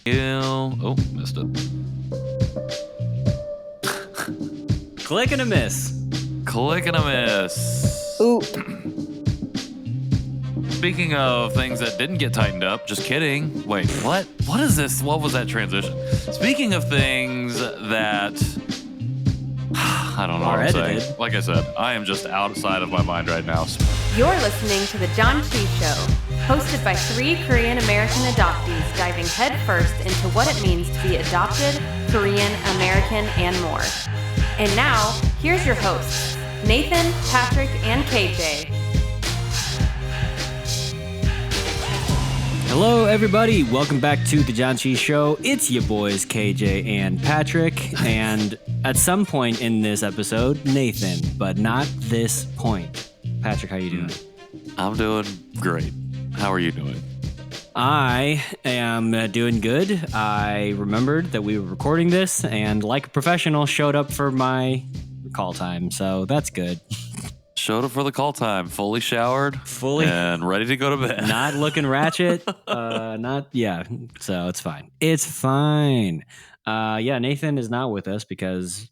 Oh, missed it. Click and a miss. Click and a miss. Ooh. Speaking of things that didn't get tightened up, just kidding. Wait, what? What is this? What was that transition? Speaking of things that I don't know what I'm saying. Like I said, I am just outside of my mind right now. You're listening to the Janchi Show, hosted by 3 Korean American adoptees diving headfirst into what it means to be adopted, Korean, American, and more. And now, here's your hosts, Nathan, Patrick, and KJ. Hello, everybody. Welcome back to the Janchi Show. It's your boys, KJ and Patrick. And at some point in this episode, Nathan, but not this point. Patrick, how you doing? I'm doing great. How are you doing? I am doing good. I remembered that we were recording this and, like a professional, showed up for my call time. So that's good. Showed up for the call time, fully showered, and ready to go to bed. Not looking ratchet. So it's fine. It's fine. Nathan is not with us because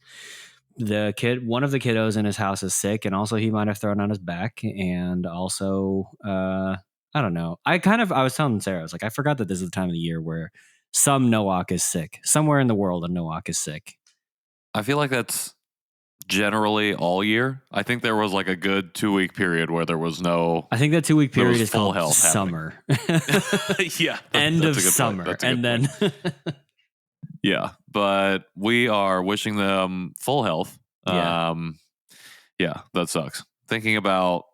one of the kiddos in his house is sick, and also he might have thrown on his back, and also I don't know. I was telling Sarah, I was like, I forgot that this is the time of the year where some Nowak is sick. Somewhere in the world, a Nowak is sick. I feel like that's generally all year. I think there was like a good 2-week period where there was no. I think that 2-week period is full called health summer. Yeah, end of summer, and then. Yeah, but we are wishing them full health. Yeah, That sucks. Thinking about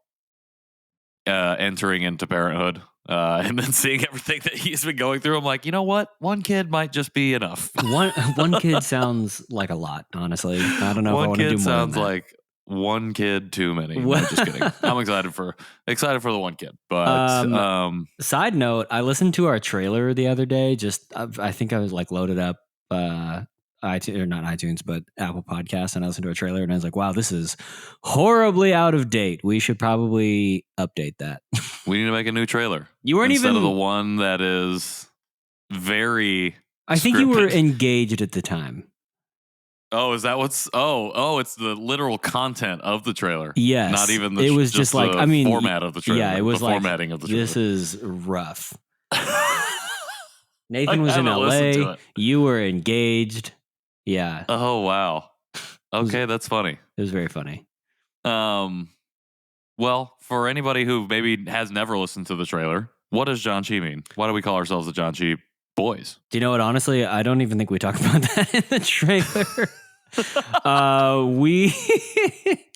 entering into parenthood and then seeing everything that he's been going through, I'm like, you know what? One kid might just be enough. One kid sounds like a lot, honestly. I don't know if I want to do more. Sounds like one kid too many. No, just kidding. I'm excited for the one kid. But side note, I listened to our trailer the other day. I think I was like loaded up iTunes, or not iTunes, but Apple Podcasts, and I listened to a trailer and I was like, wow, this is horribly out of date. We should probably update that. We need to make a new trailer. You weren't instead even of the one that is very I think scripted. You were engaged at the time. Oh, is that what's it's the literal content of the trailer. Yes. Not even it was just like, I mean, format of the trailer. Yeah, it was the like formatting of the trailer. This is rough. Nathan was in LA. You were engaged. Yeah. Oh, wow. Okay, that's funny. It was very funny. Well, for anybody who maybe has never listened to the trailer, what does Janchi mean? Why do we call ourselves the Janchi Boys? Do you know what? Honestly, I don't even think we talked about that in the trailer.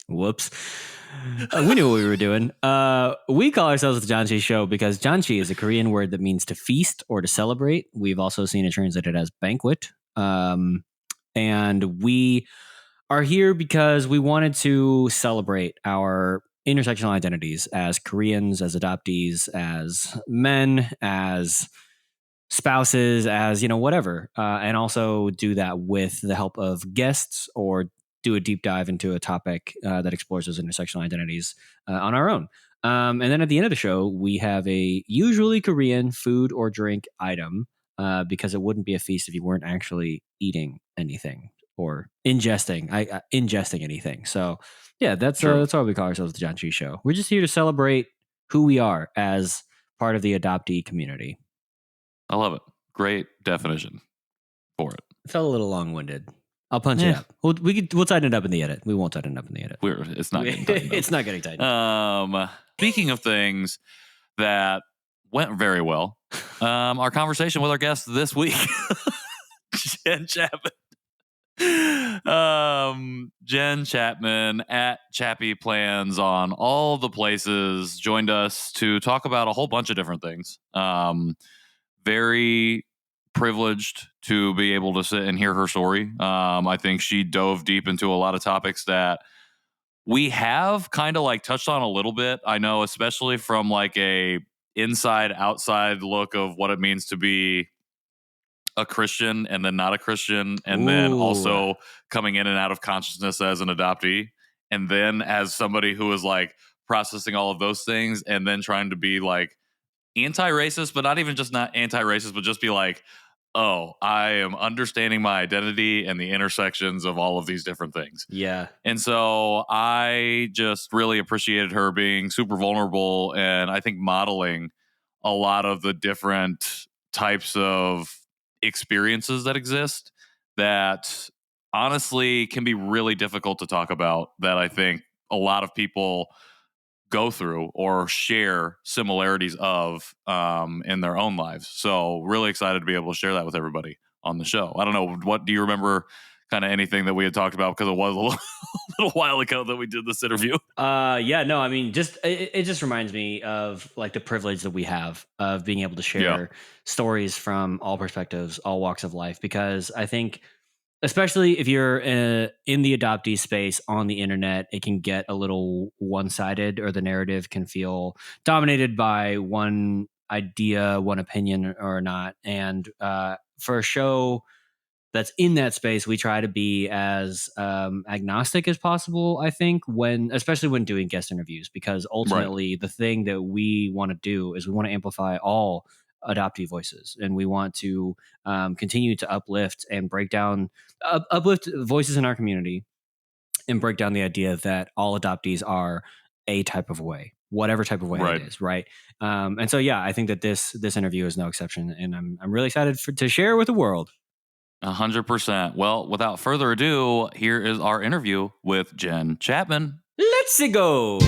Whoops. We knew what we were doing. We call ourselves the Janchi Show because Janchi is a Korean word that means to feast or to celebrate. We've also seen it translated as banquet. And we are here because we wanted to celebrate our intersectional identities as Koreans, as adoptees, as men, as spouses, as, whatever. And also do that with the help of guests or do a deep dive into a topic that explores those intersectional identities on our own. And then at the end of the show, we have a usually Korean food or drink item because it wouldn't be a feast if you weren't actually eating anything or ingesting anything. So yeah, that's why we call ourselves the Janchi Show. We're just here to celebrate who we are as part of the adoptee community. I love it. Great definition for it. It felt a little long-winded. I'll punch it up. We'll tighten it up in the edit. We won't tighten it up in the edit. It's not getting tightened up. It's not getting tightened up. Speaking of things that went very well, our conversation with our guest this week, Jenn Chapman. Jenn Chapman at Chappy Plans on all the places joined us to talk about a whole bunch of different things. Very privileged to be able to sit and hear her story. I think she dove deep into a lot of topics that we have kind of like touched on a little bit. I know, especially from like a inside outside look of what it means to be a Christian and then not a Christian, and then also coming in and out of consciousness as an adoptee, and then as somebody who is like processing all of those things and then trying to be like anti-racist, but not even just not anti-racist, but just be like, I am understanding my identity and the intersections of all of these different things. Yeah. And so I just really appreciated her being super vulnerable and I think modeling a lot of the different types of experiences that exist that honestly can be really difficult to talk about, that I think a lot of people go through or share similarities of in their own lives. So really excited to be able to share that with everybody on the show. I don't know, what do you remember kind of anything that we had talked about, because it was a little while ago that we did this interview? Yeah, no, I mean, just it just reminds me of like the privilege that we have of being able to share stories from all perspectives, all walks of life, because I think especially if you're in the adoptee space on the internet, it can get a little one-sided, or the narrative can feel dominated by one idea, one opinion or not. And for a show that's in that space, we try to be as agnostic as possible, I think, especially when doing guest interviews, because ultimately the thing that we want to do is we want to amplify all adoptee voices, and we want to continue to uplift and break down uplift voices in our community, and break down the idea that all adoptees are a type of way, whatever type of way it is, right? And so, yeah, I think that this interview is no exception, and I'm really excited to share with the world. 100%. Well, without further ado, here is our interview with Jenn Chapman. Let's go.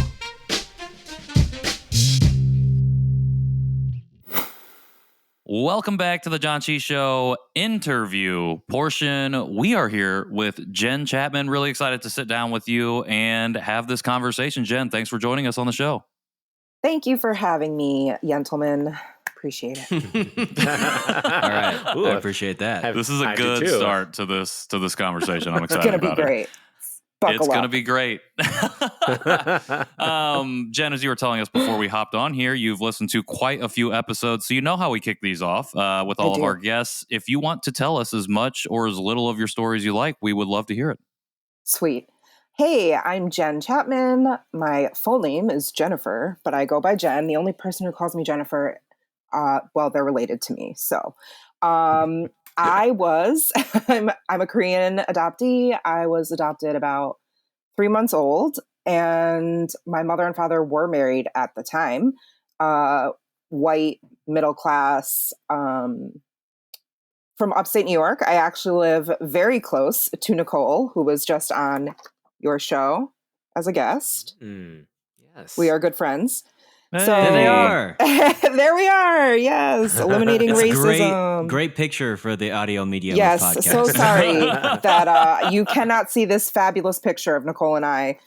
Welcome back to the Janchi Show interview portion. We are here with Jenn Chapman. Really excited to sit down with you and have this conversation. Jenn, thanks for joining us on the show. Thank you for having me, gentlemen. Appreciate it. All right. Ooh, I appreciate that. This is a good start to this conversation. I'm excited about it. It's going to be great. It's going to be great. Jenn, as you were telling us before we hopped on here, you've listened to quite a few episodes, so you know how we kick these off with all of our guests. If you want to tell us as much or as little of your stories you like, we would love to hear it. Sweet. Hey, I'm Jenn Chapman. My full name is Jennifer, but I go by Jenn. The only person who calls me Jennifer, they're related to me. So I'm a Korean adoptee. I was adopted about 3 months old, and my mother and father were married at the time. White, middle class, from upstate New York. I actually live very close to Nicole, who was just on your show as a guest. Yes. We are good friends. So there they are. There we are. Yes. Eliminating racism. Great picture for the audio medium. Yes. Podcast. So sorry that you cannot see this fabulous picture of Nicole and I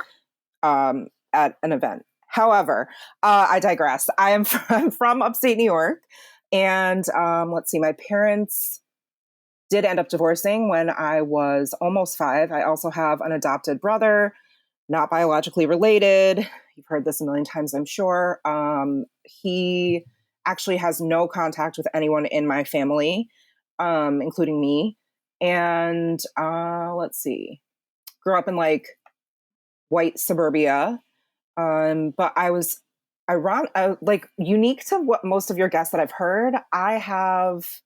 at an event. However, I digress. I'm from upstate New York. And let's see, my parents did end up divorcing when I was almost 5. I also have an adopted brother, not biologically related. You've heard this a million times, I'm sure. He actually has no contact with anyone in my family, including me. And let's see, grew up in like white suburbia. But I was unique to what most of your guests that I've heard. I have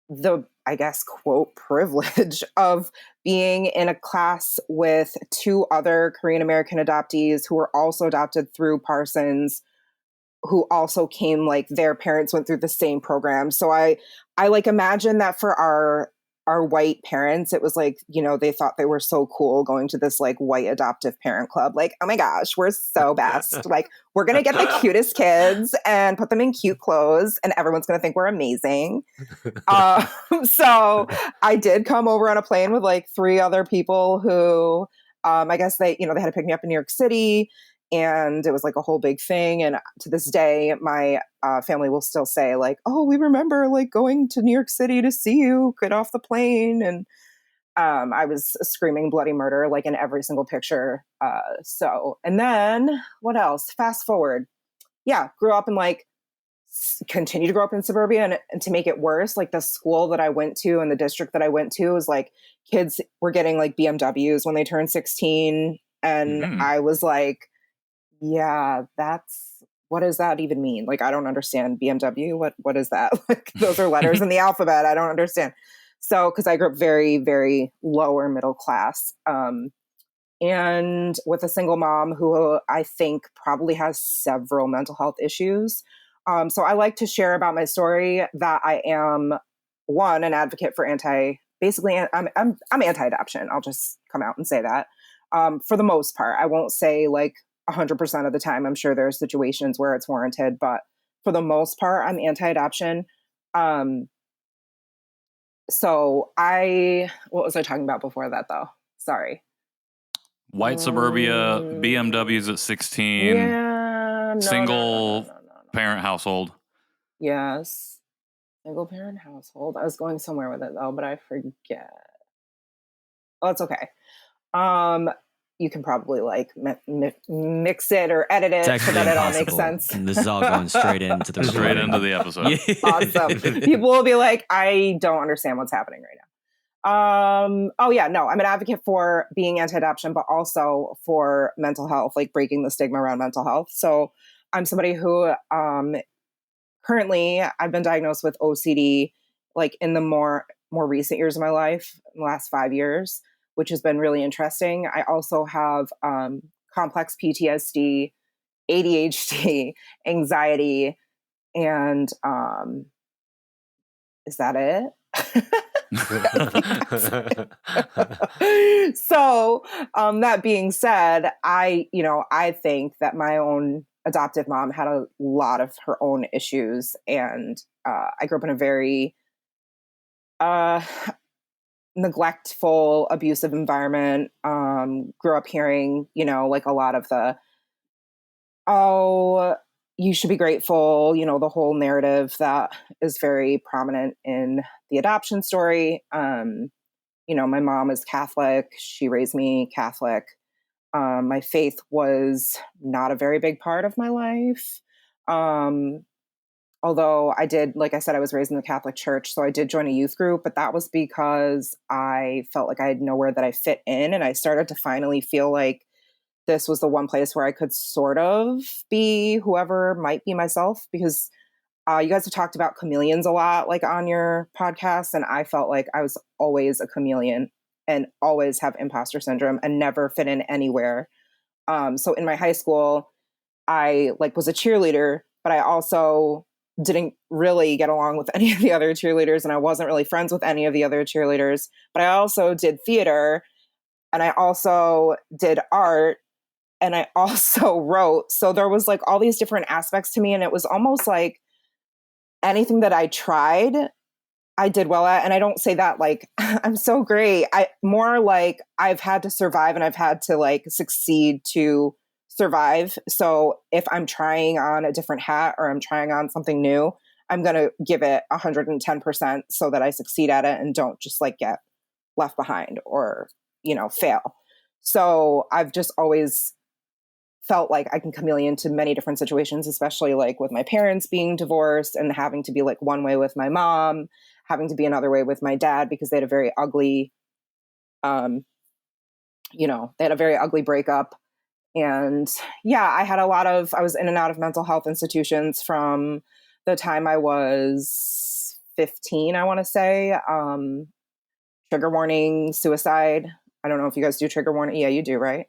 the, I guess, quote, privilege of being in a class with 2 other Korean American adoptees who were also adopted through Parsons, who also came, like, their parents went through the same program. So I like imagine that for our white parents, it was like, you know, they thought they were so cool going to this like white adoptive parent club. Like, oh my gosh, we're so best. Like, we're going to get the cutest kids and put them in cute clothes and everyone's going to think we're amazing. So I did come over on a plane with like 3 other people who, I guess they had to pick me up in New York City. And it was like a whole big thing. And to this day, my family will still say like, oh, we remember like going to New York City to see you, get off the plane. And I was screaming bloody murder like in every single picture. And then what else? Fast forward. Yeah, grew up in like, continue to grow up in suburbia. And to make it worse, like the school that I went to and the district that I went to was like kids were getting like BMWs when they turned 16. And I was like, yeah, that's what does that even mean? Like, I don't understand BMW. What is that? Like, those are letters in the alphabet. I don't understand. So, because I grew up very, very lower middle class, and with a single mom who I think probably has several mental health issues. So I like to share about my story that I am, one, an advocate for basically, I'm anti-adoption. I'll just come out and say that. For the most part, I won't say like 100% of the time. I'm sure there are situations where it's warranted, but for the most part, I'm anti-adoption. So what was I talking about before that though? Sorry. White suburbia, BMWs at 16. Yeah. Single parent household. Yes. Single parent household. I was going somewhere with it though, but I forget. Well, it's okay. You can probably like mix it or edit it so that it all makes sense. And this is all going straight into the episode. Awesome. People will be like, I don't understand what's happening right now. I'm an advocate for being anti-adoption, but also for mental health, like breaking the stigma around mental health. So I'm somebody who currently I've been diagnosed with OCD like in the more recent years of my life, in the last 5 years, which has been really interesting. I also have complex PTSD, ADHD, anxiety, and is that it? So that being said, I think that my own adoptive mom had a lot of her own issues, and I grew up in a very neglectful, abusive environment. Grew up hearing, like a lot of the, oh, you should be grateful, the whole narrative that is very prominent in the adoption story. My mom is Catholic. She raised me Catholic. My faith was not a very big part of my life. Although I did, like I said, I was raised in the Catholic Church, so I did join a youth group, but that was because I felt like I had nowhere that I fit in, and I started to finally feel like this was the one place where I could sort of be whoever might be myself, because you guys have talked about chameleons a lot, like on your podcast, and I felt like I was always a chameleon and always have imposter syndrome and never fit in anywhere. So in my high school, I was a cheerleader, but I also didn't really get along with any of the other cheerleaders, and I wasn't really friends with any of the other cheerleaders. But I also did theater, and I also did art, and I also wrote. So there was like all these different aspects to me, and it was almost like anything that I tried, I did well at. And I don't say that like I'm so great. I more like I've had to survive, and I've had to like succeed to survive. So if I'm trying on a different hat or I'm trying on something new, I'm going to give it 110% so that I succeed at it and don't just like get left behind or, fail. So I've just always felt like I can chameleon to many different situations, especially like with my parents being divorced and having to be like one way with my mom, having to be another way with my dad because they had a very ugly, they had a very ugly breakup. And yeah, I was in and out of mental health institutions from the time I was 15, I want to say. Trigger warning, suicide. I don't know if you guys do trigger warning. Yeah, you do, right?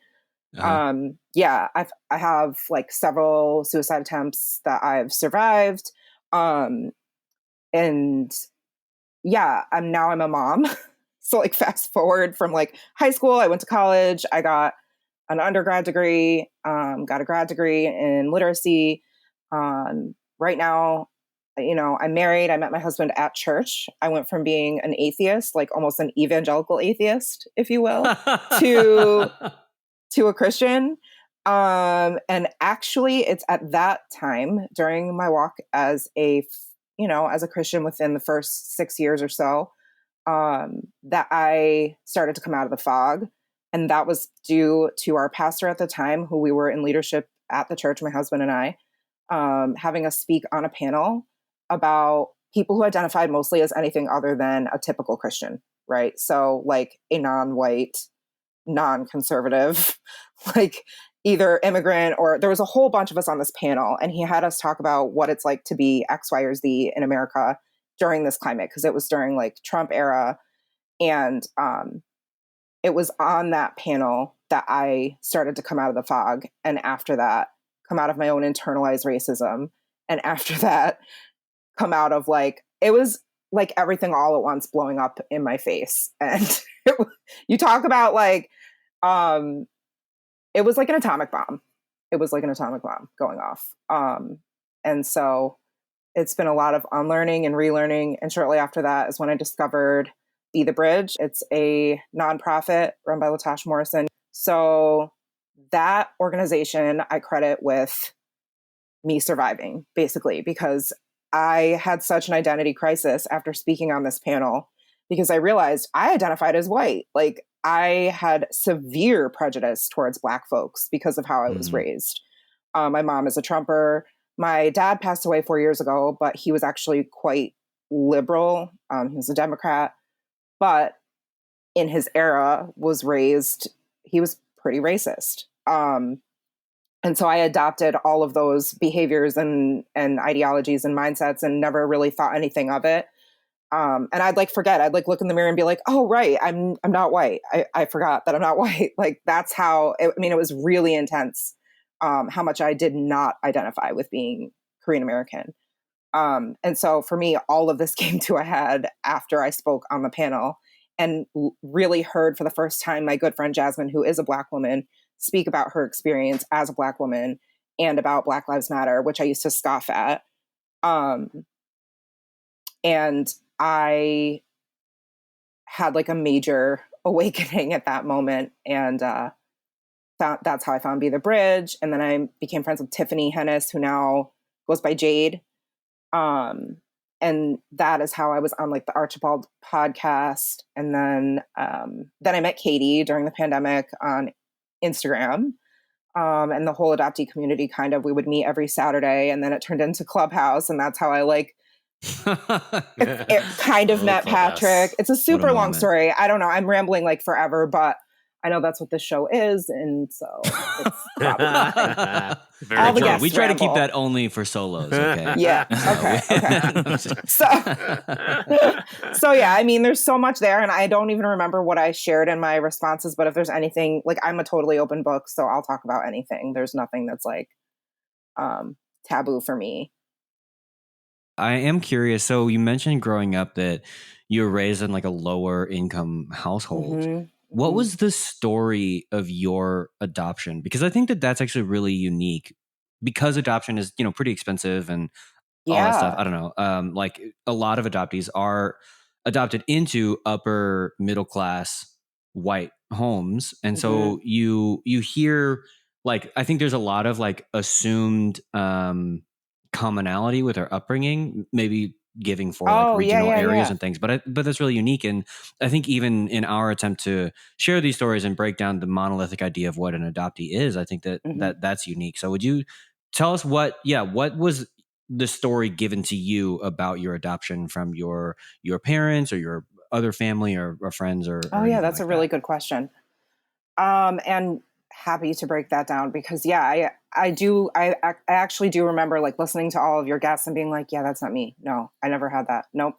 Uh-huh. I have like several suicide attempts that I've survived. And yeah, I'm a mom. So like fast forward from like high school, I went to college, I got an undergrad degree, got a grad degree in literacy. Right now, I'm married. I met my husband at church. I went from being an atheist, like almost an evangelical atheist, if you will, to a Christian. And actually it's at that time during my walk as a Christian within the first 6 years or so, that I started to come out of the fog. And that was due to our pastor at the time, who we were in leadership at the church, my husband and I, having us speak on a panel about people who identified mostly as anything other than a typical Christian, right? So like a non-white, non-conservative, like either immigrant or there was a whole bunch of us on this panel, and he had us talk about what it's like to be X, Y, or Z in America during this climate, because it was during like Trump era. And it was on that panel that I started to come out of the fog. And after that, come out of my own internalized racism. And after that, come out of like, it was like everything all at once blowing up in my face. And you talk about like, it was like an atomic bomb. It was like an atomic bomb going off. And so it's been a lot of unlearning and relearning. And shortly after that is when I discovered Be the Bridge. It's a nonprofit run by Latasha Morrison. So that organization I credit with me surviving, basically, because I had such an identity crisis after speaking on this panel, because I realized I identified as white. Like, I had severe prejudice towards Black folks because of how I was raised. My mom is a Trumper. My dad passed away 4 years ago, but he was actually quite liberal. He was a Democrat, but in his era he was pretty racist. And so I adopted all of those behaviors and ideologies and mindsets and never really thought anything of it. And I'd like forget, I'd like look in the mirror and be like, oh, right. I'm not white. I forgot that I'm not white. Like, that's how, it was really intense. How much I did not identify with being Korean American. And so for me, all of this came to a head after I spoke on the panel and really heard for the first time my good friend Jasmine, who is a Black woman, speak about her experience as a Black woman and about Black Lives Matter, which I used to scoff at. And I had like a major awakening at that moment, and that's how I found Be the Bridge. And then I became friends with Tiffany Hennis, who now goes by Jade. And that is how I was on like the Archibald podcast. And then I met Katie during the pandemic on Instagram. And the whole adoptee community we would meet every Saturday, and then it turned into Clubhouse. And that's how I it kind of met Patrick. It's a super long story. I don't know. I'm rambling like forever, but I know that's what this show is, and so it's probably very true. We try to keep that only for solos. Okay. Yeah. Okay. So yeah, there's so much there, and I don't even remember what I shared in my responses. But if there's anything, like, I'm a totally open book, so I'll talk about anything. There's nothing that's like taboo for me. I am curious. So you mentioned growing up that you were raised in like a lower income household. Mm-hmm. What was the story of your adoption? Because I think that that's actually really unique, because adoption is, pretty expensive and all that stuff. I don't know. Like, a lot of adoptees are adopted into upper middle class white homes. And so you hear, like, I think there's a lot of like assumed commonality with our upbringing, maybe giving for like regional areas and things, but that's really unique. And I think even in our attempt to share these stories and break down the monolithic idea of what an adoptee is, I think that that's unique. So would you tell us what was the story given to you about your adoption from your parents or your other family or friends or that's a really good question. And happy to break that down, because I actually do remember like listening to all of your guests and being like, yeah, that's not me. No, I never had that. Nope.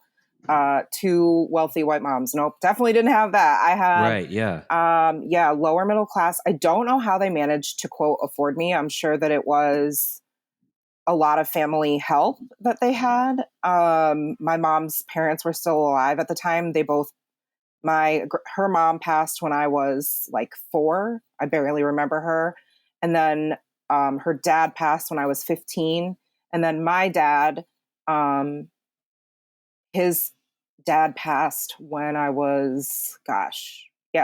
Two wealthy white moms. Nope. Definitely didn't have that. I had, lower middle class. I don't know how they managed to, quote, afford me. I'm sure that it was a lot of family help that they had. My mom's parents were still alive at the time. Her mom passed when I was like 4. I barely remember her. And then her dad passed when I was 15. And then my dad, his dad passed when I was,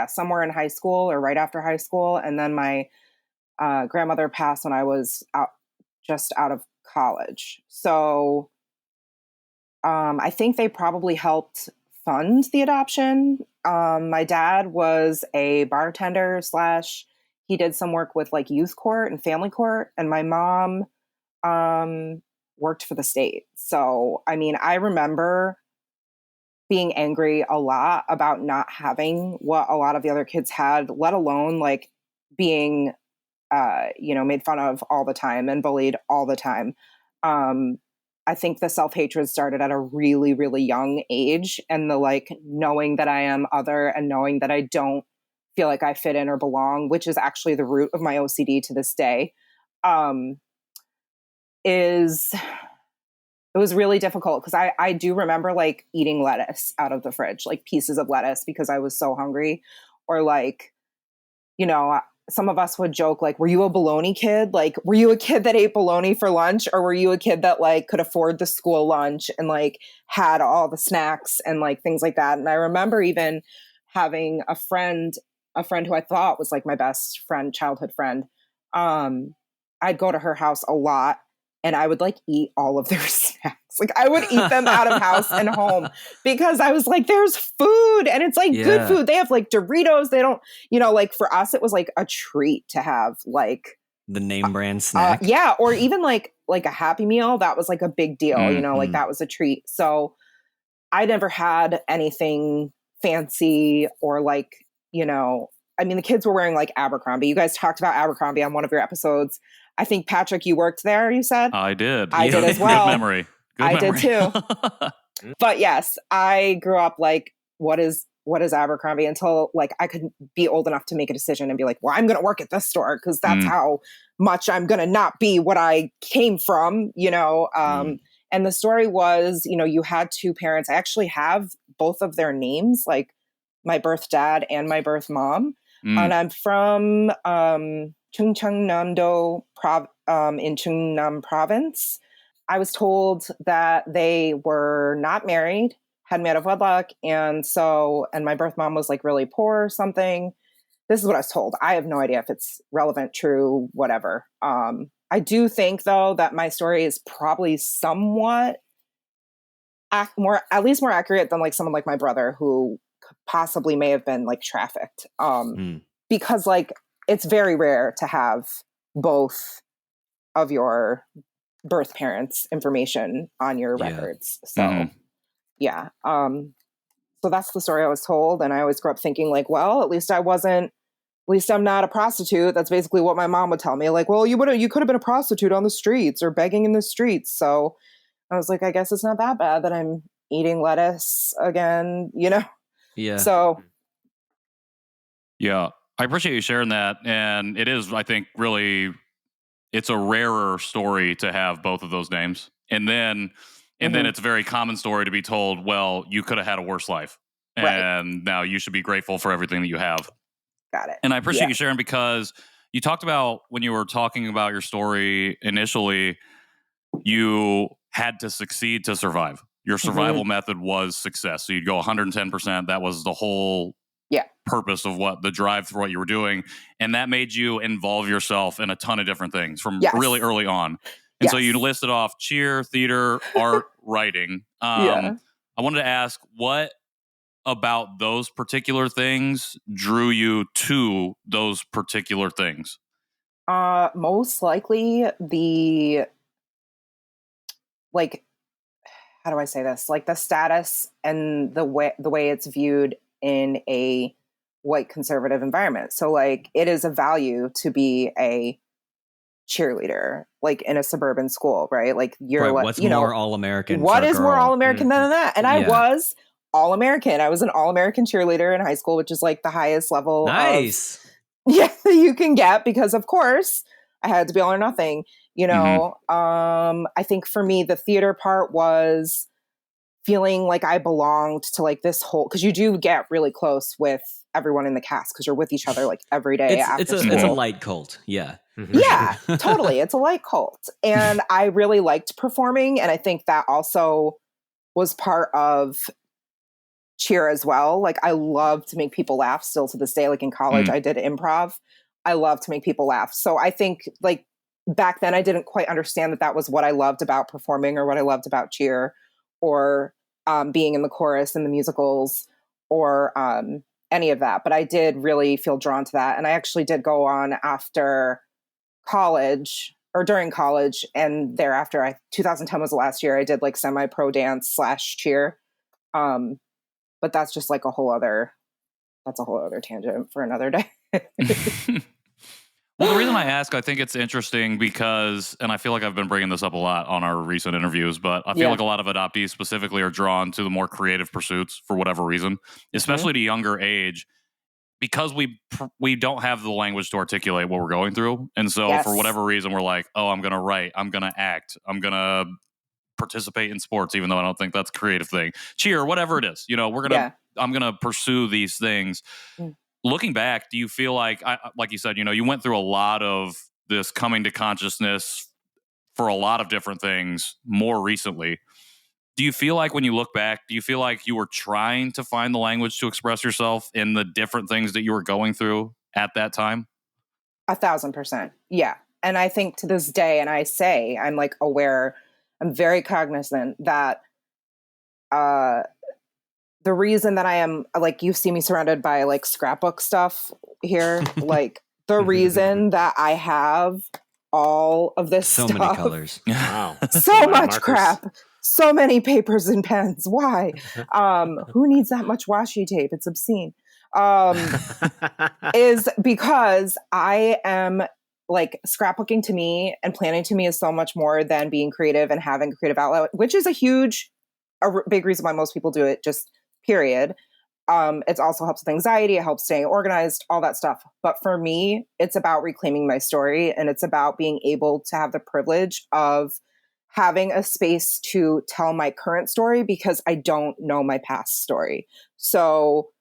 somewhere in high school or right after high school. And then my grandmother passed when I was just out of college. So I think they probably helped fund the adoption. My dad was a bartender / he did some work with like youth court and family court, and my mom worked for the state. So, I remember being angry a lot about not having what a lot of the other kids had, let alone like being made fun of all the time and bullied all the time. I think the self-hatred started at a really, really young age, and the like knowing that I am other and knowing that I don't feel like I fit in or belong, which is actually the root of my OCD to this day, it was really difficult because I do remember like eating lettuce out of the fridge, like pieces of lettuce because I was so hungry. Or like, some of us would joke like, were you a bologna kid? Like, were you a kid that ate bologna for lunch? Or were you a kid that like could afford the school lunch and like had all the snacks and like things like that? And I remember even having a friend who I thought was like my best friend, childhood friend. I'd go to her house a lot. And I would like eat all of their snacks. Like I would eat them out of house and home because I was like, there's food and it's like good food. They have like Doritos. They don't, like for us, it was like a treat to have like the name brand snack. Or even like a Happy Meal. That was like a big deal, like that was a treat. So I never had anything fancy or like, the kids were wearing like Abercrombie. You guys talked about Abercrombie on one of your episodes. I think, Patrick, you worked there, you said? I did. I did as well. Good memory. I did too. But yes, I grew up like, what is Abercrombie until like I could be old enough to make a decision and be like, well, I'm going to work at this store because that's how much I'm going to not be what I came from, And the story was, you had two parents. I actually have both of their names, like my birth dad and my birth mom. And I'm from Chungcheongnam-do in Chungnam province. I was told that they were not married, had met out of wedlock, and my birth mom was like really poor or something. This is what I was told. I have no idea if it's relevant, true, whatever. I do think though that my story is probably somewhat at least more accurate than like someone like my brother who possibly may have been like trafficked. Because like it's very rare to have both of your birth parents' information on your records. So so that's the story I was told. And I always grew up thinking like, well, at least I'm not a prostitute. That's basically what my mom would tell me. Like, well, you could have been a prostitute on the streets or begging in the streets. So I was like, I guess it's not that bad that I'm eating lettuce again, Yeah. So. Yeah. I appreciate you sharing that. And it is, I think, really, it's a rarer story to have both of those names. And then it's a very common story to be told, well, you could have had a worse life. And now you should be grateful for everything that you have. Got it. And I appreciate you sharing because you talked about when you were talking about your story initially, you had to succeed to survive. Your survival method was success. So you'd go 110%. That was the whole purpose of what the drive for what you were doing. And that made you involve yourself in a ton of different things from really early on. And so you listed off cheer, theater, art, writing. I wanted to ask, what about those particular things drew you to those particular things? Most likely the, like, how do I say this? Like the status and the way it's viewed in a white conservative environment. So like it is a value to be a cheerleader, like in a suburban school, right? Like you're what's more all-American? What is more all-American than that? And I was all-American. I was an all-American cheerleader in high school, which is like the highest level that you can get because of course I had to be all or nothing, I think for me, the theater part was feeling like I belonged to like this whole, because you do get really close with everyone in the cast because you're with each other like every day. It's a light cult. Yeah. Yeah, totally. It's a light cult. And I really liked performing. And I think that also was part of cheer as well. Like I love to make people laugh still to this day. Like in college, I did improv. I love to make people laugh. So I think like back then I didn't quite understand that was what I loved about performing or what I loved about cheer or being in the chorus and the musicals or any of that. But I did really feel drawn to that. And I actually did go on after college or during college and thereafter 2010 was the last year I did like semi-pro dance / cheer. But that's just like a whole other tangent for another day. Well, the reason I ask, I think it's interesting because, and I feel like I've been bringing this up a lot on our recent interviews, but I feel like a lot of adoptees specifically are drawn to the more creative pursuits for whatever reason, especially at a younger age, because we don't have the language to articulate what we're going through. And so for whatever reason, we're like, oh, I'm going to write, I'm going to act, I'm going to participate in sports, even though I don't think that's a creative thing. Cheer, whatever it is, I'm going to pursue these things. Looking back, do you feel like you said, you went through a lot of this coming to consciousness for a lot of different things more recently? Do you feel like when you look back, do you feel like you were trying to find the language to express yourself in the different things that you were going through at that time? 1,000%. Yeah. And I think to this day, and I say, I'm like aware, I'm very cognizant that the reason that I am, like, you see me surrounded by like scrapbook stuff here, like the reason that I have all of this so stuff, many colors. Wow. so much crap, so many papers and pens. Why? Who needs that much washi tape? It's obscene. Is because I am like, scrapbooking to me and planning to me is so much more than being creative and having a creative outlet, which is a big reason why most people do it, just period. It also helps with anxiety. It helps staying organized, all that stuff. But for me, it's about reclaiming my story, and it's about being able to have the privilege of having a space to tell my current story, because I don't know my past story. So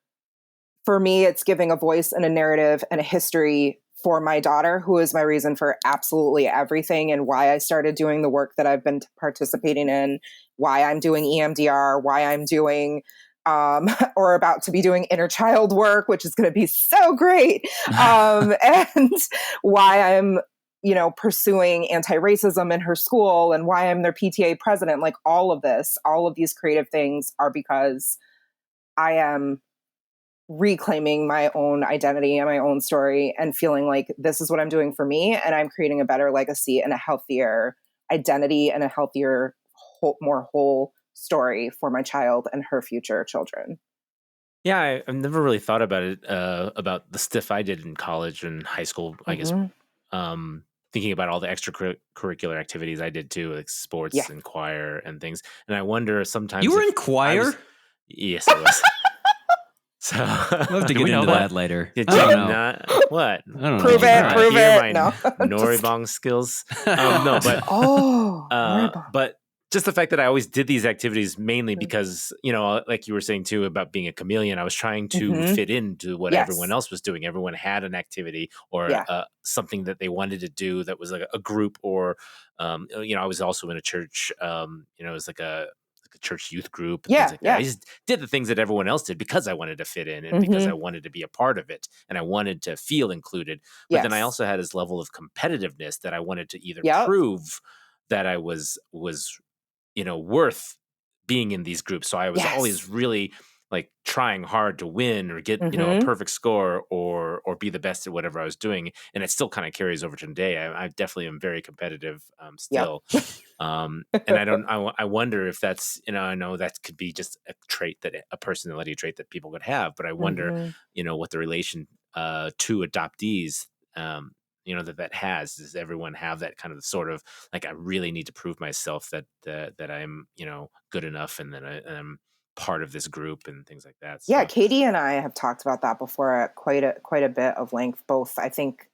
for me, it's giving a voice and a narrative and a history for my daughter, who is my reason for absolutely everything, and why I started doing the work that I've been participating in, why I'm doing EMDR, why I'm doing or about to be doing inner child work, which is going to be so great. And why I'm, pursuing anti-racism in her school, and why I'm their PTA president. Like, all of these creative things are because I am reclaiming my own identity and my own story, and feeling like this is what I'm doing for me. And I'm creating a better legacy and a healthier identity and a healthier, more whole story for my child and her future children. Yeah, I've never really thought about it, about the stuff I did in college and high school, I guess, thinking about all the extracurricular activities I did too, like sports and choir and things. And I wonder sometimes... You were in choir? Yes, I was. So we'll have to get into that later. Did you not? What? I don't know. Prove it. My Noribong skills. No, but but just the fact that I always did these activities mainly because, like you were saying too about being a chameleon, I was trying to fit into what everyone else was doing. Everyone had an activity or something that they wanted to do that was like a group, or I was also in a church. It was like a church youth group and things like that. I just did the things that everyone else did because I wanted to fit in and because I wanted to be a part of it and I wanted to feel included. But then I also had this level of competitiveness that I wanted to either prove that I was worth being in these groups. So I was always really like trying hard to win or get, a perfect score or be the best at whatever I was doing. And it still kind of carries over to today. I definitely am very competitive still. And I wonder if that's, I know that could be just a personality trait that people could have, but I wonder, what the relation to adoptees, that has. Does everyone have that kind of sort of like, I really need to prove myself that I'm, good enough and that I'm part of this group and things like that. So. Yeah, Katie and I have talked about that before at quite a bit of length, both I think,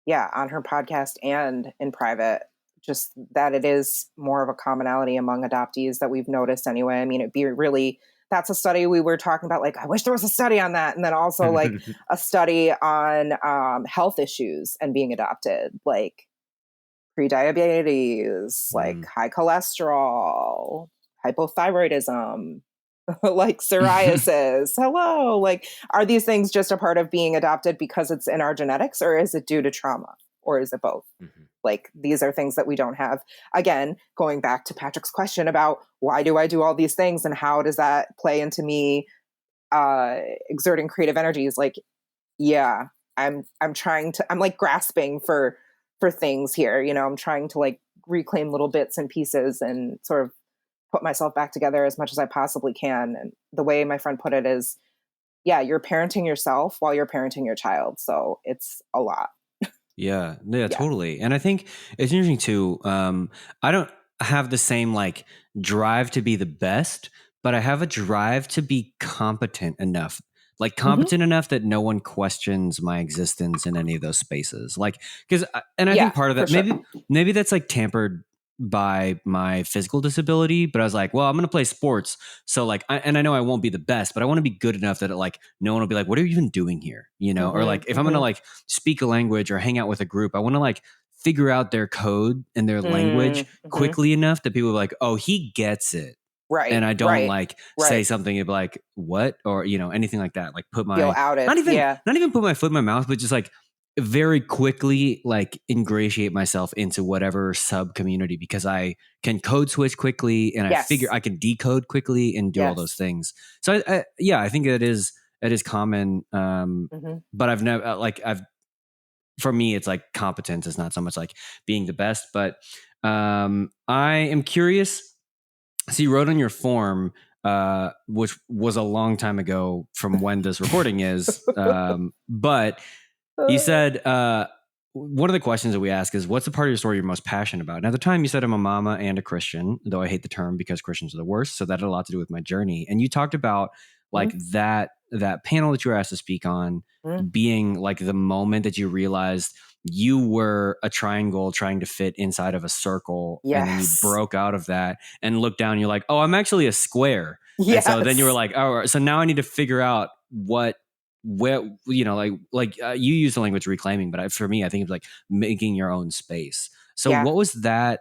on her podcast and in private, just that it is more of a commonality among adoptees that we've noticed anyway. I mean, it'd be really, that's a study we were talking about, like, I wish there was a study on that. And then also like a study on health issues and being adopted, like prediabetes, like high cholesterol, hypothyroidism, like psoriasis. Hello. Like, are these things just a part of being adopted because it's in our genetics, or is it due to trauma, or is it both? Like, these are things that we don't have. Again, going back to Patrick's question about why do I do all these things and how does that play into me exerting creative energies? Like, I'm like grasping for things here. I'm trying to like reclaim little bits and pieces and sort of put myself back together as much as I possibly can. And the way my friend put it is, you're parenting yourself while you're parenting your child. So it's a lot. Yeah, totally. And I think it's interesting too. I don't have the same like drive to be the best, but I have a drive to be competent enough, like competent enough that no one questions my existence in any of those spaces. Like, and I think part of that, maybe that's like tempered by my physical disability, but I was like, well, I'm going to play sports. So like, and I know I won't be the best, but I want to be good enough that like, no one will be like, what are you even doing here? You know, or like, if I'm going to like speak a language or hang out with a group, I want to like figure out their code and their language quickly enough that people are like, oh, he gets it. Right. And I don't like say something and be like, what? Or, you know, anything like that. Like put my, not even put my foot in my mouth, but just like very quickly, like ingratiate myself into whatever sub community, because I can code switch quickly and I figure I can decode quickly and do all those things. So I think it is common. But I've never for me, it's like competence is not so much like being the best, but I am curious. So you wrote on your form, which was a long time ago from when this recording is, but you said one of the questions that we ask is, what's the part of your story you're most passionate about? And at the time you said, I'm a mama and a Christian, though I hate the term because Christians are the worst. So that had a lot to do with my journey. And you talked about like that panel that you were asked to speak on being like the moment that you realized you were a triangle trying to fit inside of a circle. Yes. And then you broke out of that and looked down and you're like, oh, I'm actually a square. Yes. And so then you were like, oh, so now I need to figure out where, you know, you use the language reclaiming, but for me, I think it's like making your own space. So what was that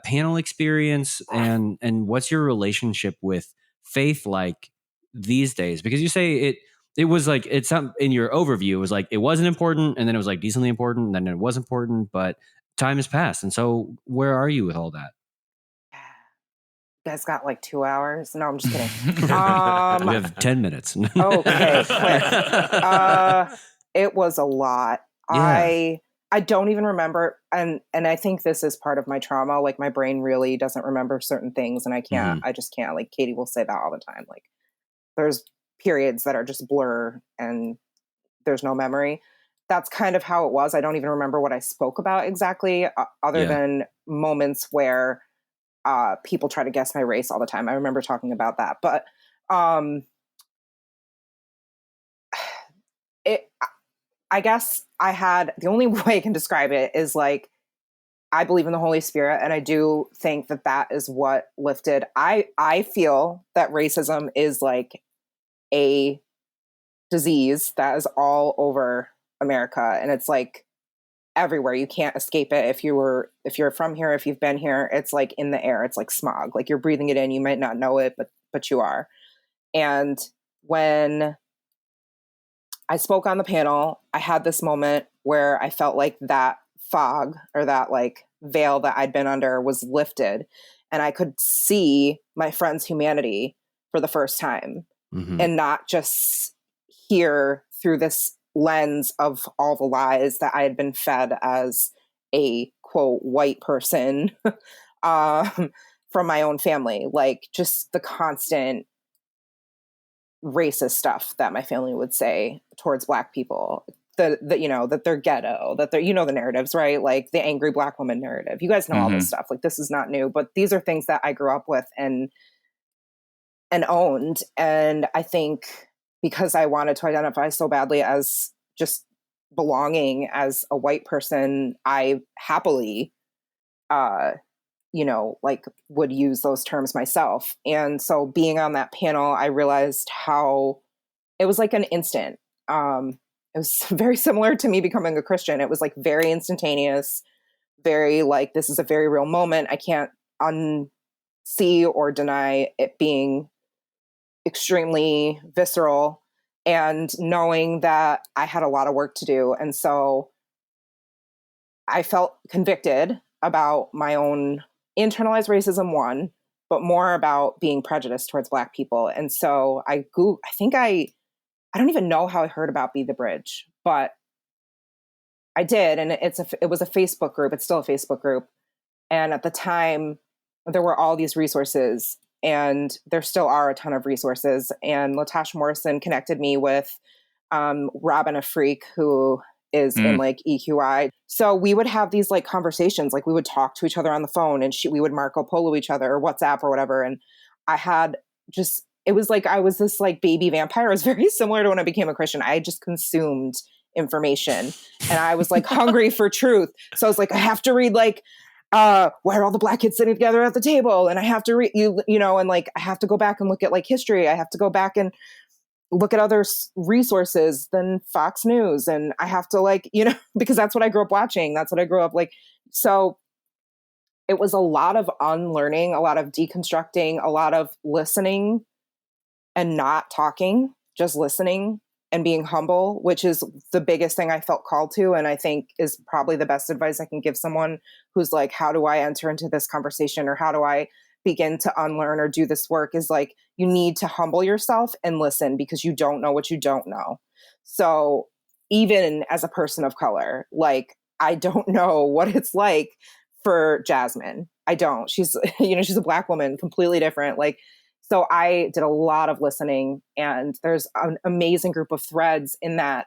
panel experience and what's your relationship with faith like these days? Because you say it was like, it's in your overview, it was like, it wasn't important. And then it was like decently important. And then it was important, but time has passed. And so where are you with all that? You guys got like 2 hours? No, I'm just kidding. We have 10 minutes. Okay, quick. It was a lot. Yeah. I don't even remember, and I think this is part of my trauma. Like my brain really doesn't remember certain things, and I can't. I just can't. Like Katie will say that all the time. Like there's periods that are just blur, and there's no memory. That's kind of how it was. I don't even remember what I spoke about exactly, other than moments where people try to guess my race all the time. I remember talking about that, but I guess I had, the only way I can describe it is like, I believe in the Holy Spirit, and I do think that is what lifted. I feel that racism is like a disease that is all over America, and it's like everywhere. You can't escape it. If you're from here, if you've been here, it's like in the air. It's like smog. Like you're breathing it in. You might not know it, but you are. And when I spoke on the panel, I had this moment where I felt like that fog or that like veil that I'd been under was lifted, and I could see my friend's humanity for the first time, and not just hear through this lens of all the lies that I had been fed as a quote white person from my own family, like just the constant racist stuff that my family would say towards Black people, that you know, that they're ghetto, that they're, you know, the narratives, right? Like the angry Black woman narrative. You guys know all this stuff. Like this is not new, but these are things that I grew up with and owned. And I think because I wanted to identify so badly as just belonging as a white person, I happily, you know, like would use those terms myself. And so being on that panel, I realized how it was like an instant. It was very similar to me becoming a Christian. It was like very instantaneous, very like, this is a very real moment. I can't unsee or deny it being extremely visceral, and knowing that I had a lot of work to do. And so I felt convicted about my own internalized racism, one, but more about being prejudiced towards Black people. And so I don't even know how I heard about Be the Bridge, but I did. And it was a Facebook group. It's still a Facebook group. And at the time there were all these resources, and there still are a ton of resources. And Latasha Morrison connected me with Robin a Freak, who is in like EQI. So we would have these like conversations, like we would talk to each other on the phone, and we would Marco Polo each other or WhatsApp or whatever. And I had just, it was like I was this like baby vampire. It was very similar to when I became a Christian. I just consumed information and I was like hungry for truth. So I was like, I have to read like, why are all the Black kids sitting together at the table? And I have to read, you know, and like, I have to go back and look at like history. I have to go back and look at other resources than Fox News. And I have to like, you know, because that's what I grew up watching. That's what I grew up like. So it was a lot of unlearning, a lot of deconstructing, a lot of listening and not talking, just listening and being humble, which is the biggest thing I felt called to. And I think is probably the best advice I can give someone who's like, how do I enter into this conversation, or how do I begin to unlearn or do this work, is like, you need to humble yourself and listen, because you don't know what you don't know. So even as a person of color, like, I don't know what it's like for Jasmine. I don't. She's, you know, she's a Black woman, completely different. Like, so I did a lot of listening, and there's an amazing group of threads in that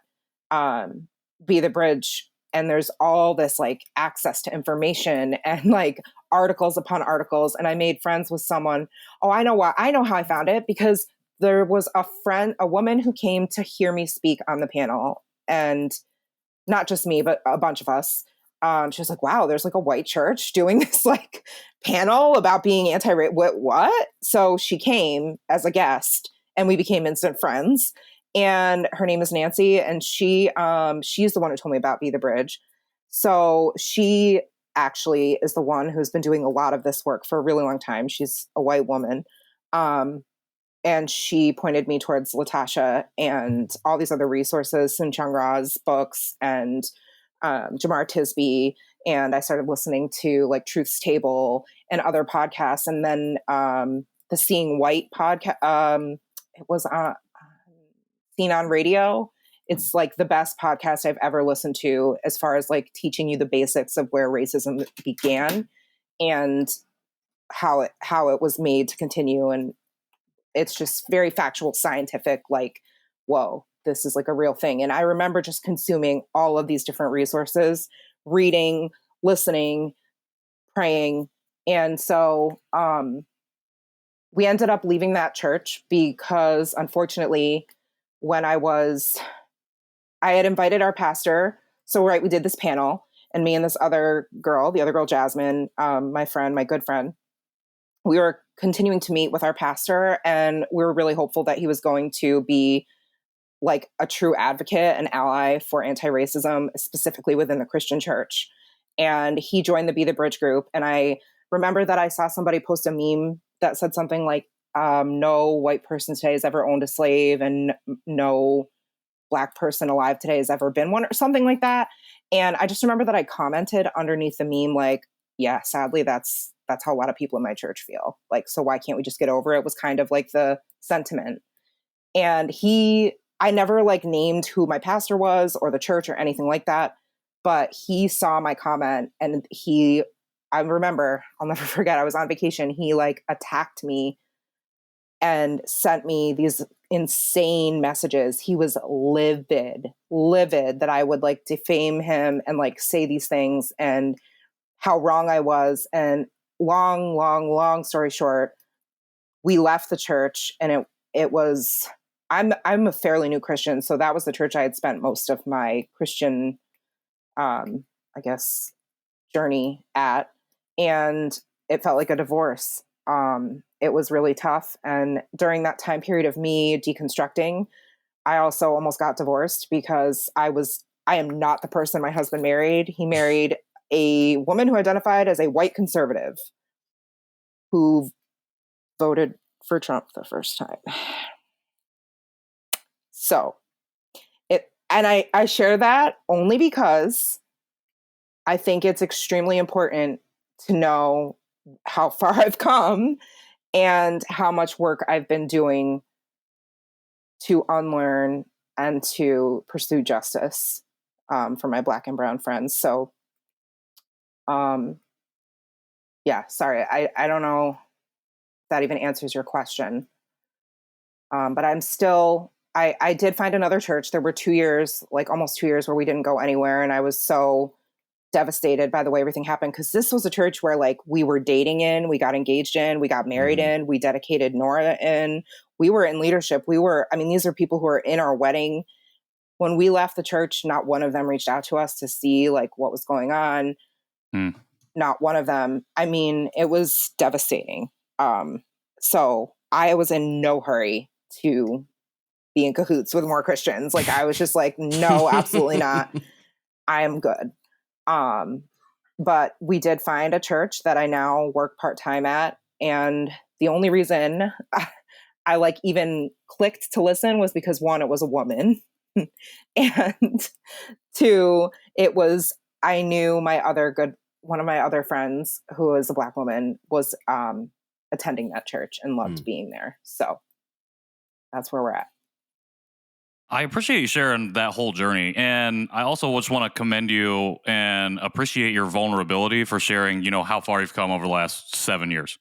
Be the Bridge. And there's all this like access to information and like articles upon articles. And I made friends with someone. Oh, I know why. I know how I found it, because there was a woman who came to hear me speak on the panel, and not just me, but a bunch of us. She was like, wow, there's like a white church doing this like panel about being anti-rape. What? So she came as a guest and we became instant friends. And her name is Nancy. And she's the one who told me about Be the Bridge. So she actually is the one who's been doing a lot of this work for a really long time. She's a white woman. And she pointed me towards Latasha and all these other resources, and Chung Ra's books, and Jamar Tisby. And I started listening to like Truth's Table and other podcasts. And then the Seeing White podcast, it was Seen on Radio. It's like the best podcast I've ever listened to, as far as like teaching you the basics of where racism began and how it was made to continue. And it's just very factual, scientific, like, whoa, this is like a real thing. And I remember just consuming all of these different resources, reading, listening, praying. And so we ended up leaving that church because, unfortunately, when I had invited our pastor. So, right, we did this panel, and me and this other girl, the other girl, Jasmine, my good friend, we were continuing to meet with our pastor, and we were really hopeful that he was going to be like a true advocate and ally for anti-racism, specifically within the Christian church. And he joined the Be the Bridge group. And I remember that I saw somebody post a meme that said something like, no white person today has ever owned a slave, and no Black person alive today has ever been one, or something like that. And I just remember that I commented underneath the meme, like, yeah, sadly, that's how a lot of people in my church feel. Like, so why can't we just get over it? Was kind of like the sentiment. And I never like named who my pastor was or the church or anything like that, but he saw my comment, and I remember, I'll never forget, I was on vacation. He like attacked me and sent me these insane messages. He was livid that I would like defame him and like say these things and how wrong I was. And long story short, we left the church, and it was, I'm a fairly new Christian. So that was the church I had spent most of my Christian, I guess, journey at. And it felt like a divorce. It was really tough. And during that time period of me deconstructing, I also almost got divorced, because I am not the person my husband married. He married a woman who identified as a white conservative who voted for Trump the first time. So I share that only because I think it's extremely important to know how far I've come and how much work I've been doing to unlearn and to pursue justice for my Black and brown friends. So, yeah, sorry. I don't know if that even answers your question. But I'm still I did find another church. There were 2 years, like almost 2 years, where we didn't go anywhere. And I was so devastated by the way everything happened, because this was a church where like we were dating in, we got engaged in, we got married in, we dedicated Nora in, we were in leadership. These are people who are in our wedding. When we left the church, not one of them reached out to us to see like what was going on. Not one of them. I mean, it was devastating. So I was in no hurry to be in cahoots with more Christians. Like I was just like, no, absolutely not. I am good. But we did find a church that I now work part-time at. And the only reason I like even clicked to listen was because 1, it was a woman. And 2, I knew one of my other friends who is a Black woman was attending that church and loved being there. So that's where we're at. I appreciate you sharing that whole journey. And I also just want to commend you and appreciate your vulnerability for sharing, how far you've come over the last 7 years.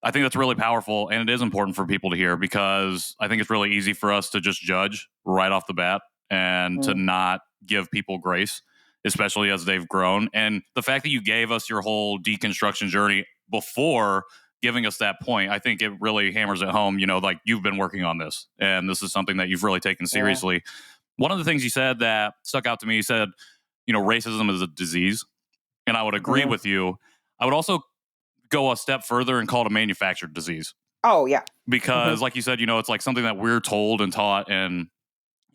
I think that's really powerful, and it is important for people to hear, because I think it's really easy for us to just judge right off the bat and to not give people grace, especially as they've grown. And the fact that you gave us your whole deconstruction journey before giving us that point, I think it really hammers it home, like you've been working on this, and this is something that you've really taken seriously. Yeah. One of the things you said that stuck out to me, you said, racism is a disease, and I would agree with you. I would also go a step further and call it a manufactured disease. Oh, yeah. Because like you said, it's like something that we're told and taught, and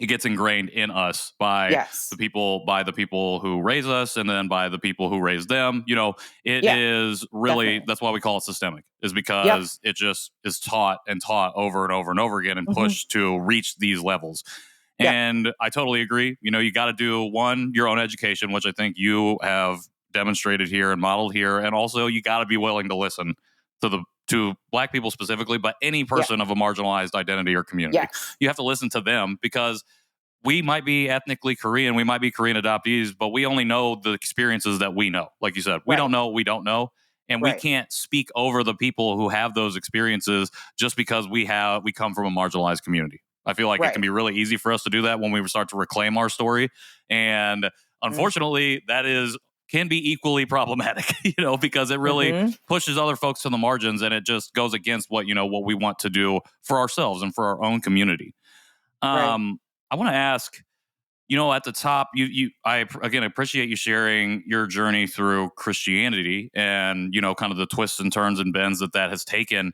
it gets ingrained in us by the people who raise us, and then by the people who raise them. It is really, definitely. That's why we call it systemic, is because it just is taught over and over and over again and pushed to reach these levels. And I totally agree. You got to do your own education, which I think you have demonstrated here and modeled here. And also you got to be willing to listen to Black people specifically, but any person of a marginalized identity or community. You have to listen to them, because we might be ethnically Korean, we might be Korean adoptees, but we only know the experiences that we know. Like you said, we don't know what we don't know. And we can't speak over the people who have those experiences just because we come from a marginalized community. I feel like it can be really easy for us to do that when we start to reclaim our story. And unfortunately, that can be equally problematic, because it really pushes other folks to the margins, and it just goes against what we want to do for ourselves and for our own community. I want to ask, at the top, I again appreciate you sharing your journey through Christianity and, kind of the twists and turns and bends that has taken.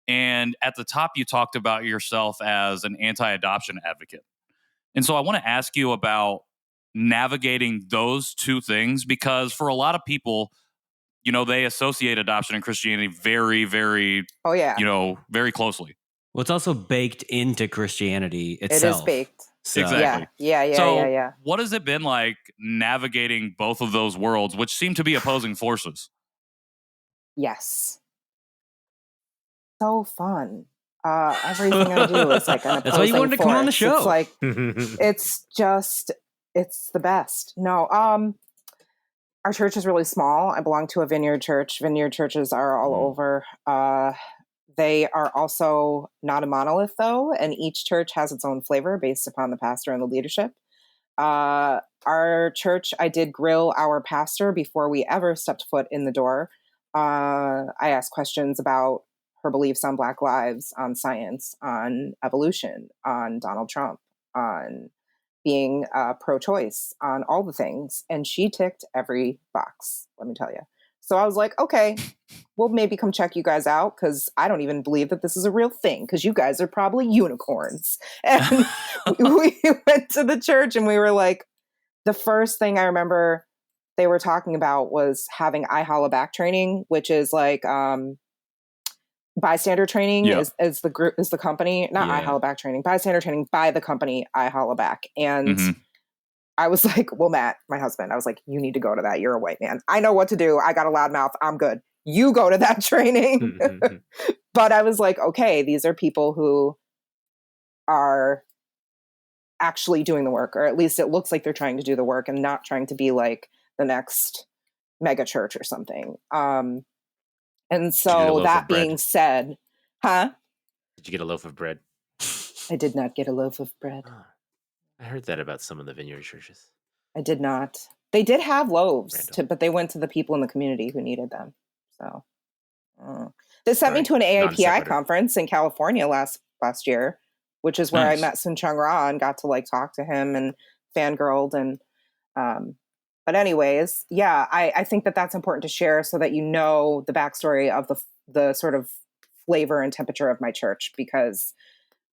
And at the top, you talked about yourself as an anti-adoption advocate. And so I want to ask you about navigating those two things, because for a lot of people, they associate adoption and Christianity very, very, very closely. Well, it's also baked into Christianity itself. It is baked. So. Exactly. Yeah. What has it been like navigating both of those worlds, which seem to be opposing forces? Yes. So fun. Everything I do is like an opposing That's why you wanted to come on the show. It's like, it's the best. No, our church is really small. I belong to a vineyard church. Vineyard churches are all over. They are also not a monolith, though, and each church has its own flavor based upon the pastor and the leadership. Our church, I did grill our pastor before we ever stepped foot in the door. I asked questions about her beliefs on Black lives, on science, on evolution, on Donald Trump, on being pro-choice, on all the things. And she ticked every box, let me tell you. So I was like, okay, we'll maybe come check you guys out, because I don't even believe that this is a real thing, because you guys are probably unicorns. And we went to the church, and we were like, the first thing I remember they were talking about was having I holla back training, which is like bystander training is the company, not I holla back training, bystander training by the company I holla back. And I was like, well, Matt, my husband, I was like, you need to go to that. You're a white man. I know what to do. I got a loud mouth. I'm good. You go to that training. But I was like, okay, these are people who are actually doing the work, or at least it looks like they're trying to do the work and not trying to be like the next mega church or something. And so that being said, Did you get a loaf of bread? I did not get a loaf of bread. I heard that about some of the vineyard churches. I did not. They did have loaves, but they went to the people in the community who needed them. So they sent me to an AIPI conference in California last year, which is where I met Sun Chung Ra and got to like talk to him and fangirled. And but anyways, yeah, I think that that's important to share so that you know the backstory of the sort of flavor and temperature of my church, because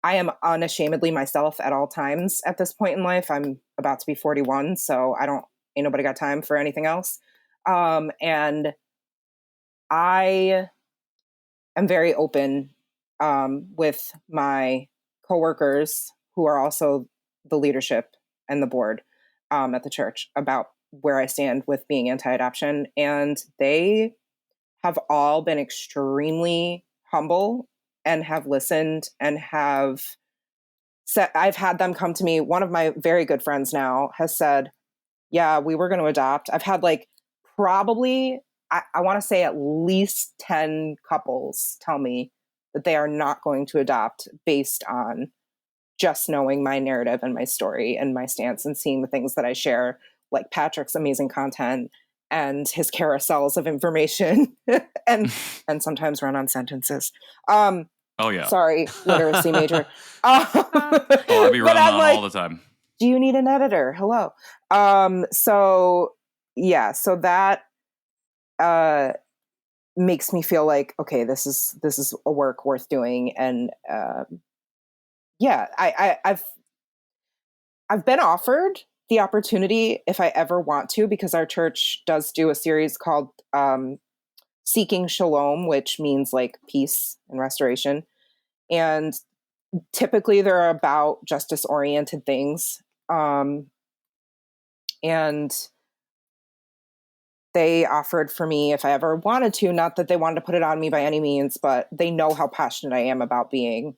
I am unashamedly myself at all times at this point in life. I'm about to be 41, so ain't nobody got time for anything else. And I am very open with my coworkers who are also the leadership and the board at the church about where I stand with being anti-adoption. And they have all been extremely humble and have listened and have said, I've had them come to me. One of my very good friends now has said, yeah, we were going to adopt. I've had like probably, I want to say at least 10 couples tell me that they are not going to adopt based on just knowing my narrative and my story and my stance and seeing the things that I share, like Patrick's amazing content and his carousels of information and sometimes run on sentences. Oh yeah. Sorry, literacy major. I be running on all the time. Do you need an editor? Hello. So yeah, so that makes me feel like, okay, this is a work worth doing. And yeah, I've been offered the opportunity if I ever want to, because our church does do a series called Seeking Shalom, which means like peace and restoration. And typically they're about justice-oriented things. And they offered for me if I ever wanted to, not that they wanted to put it on me by any means, but they know how passionate I am about being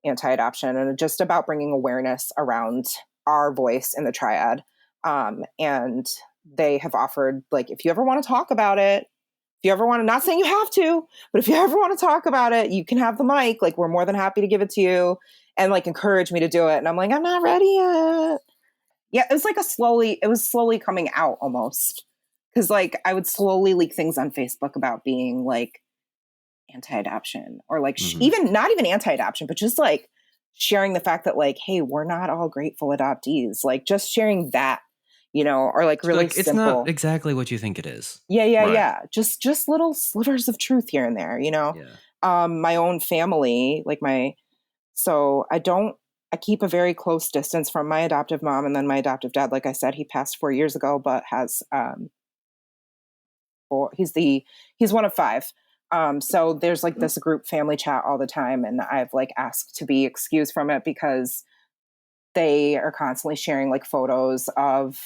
anti-adoption and just about bringing awareness around our voice in the triad. And they have offered, like, if you ever want to talk about it, if you ever want to, not saying you have to, but if you ever want to talk about it, you can have the mic. Like, we're more than happy to give it to you, and like encourage me to do it. And I'm like, I'm not ready yet. Yeah, it was like it was slowly coming out almost. Cause like I would slowly leak things on Facebook about being like anti-adoption or like even not even anti-adoption, but just like sharing the fact that like, hey, we're not all grateful adoptees. Like just sharing that, you know, or like really like, it's simple. not exactly what you think it is. Yeah. Right. Yeah. Just little slivers of truth here and there, you know. Yeah. My own family, like so I keep a very close distance from my adoptive mom and then my adoptive dad. Like I said, he passed 4 years ago, but has he's one of 5. So there's like this group family chat all the time. And I've like asked to be excused from it because they are constantly sharing like photos of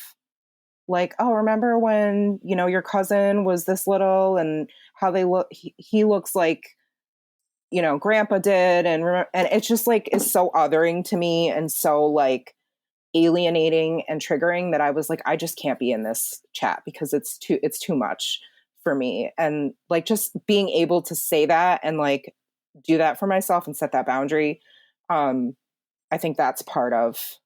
like, oh, remember when, you know, your cousin was this little and how they look, he looks like, you know, grandpa did. And it's just like, is so othering to me and so like alienating and triggering that I was like, I just can't be in this chat because it's too much for me. And like just being able to say that and like do that for myself and set that boundary. I think that's part of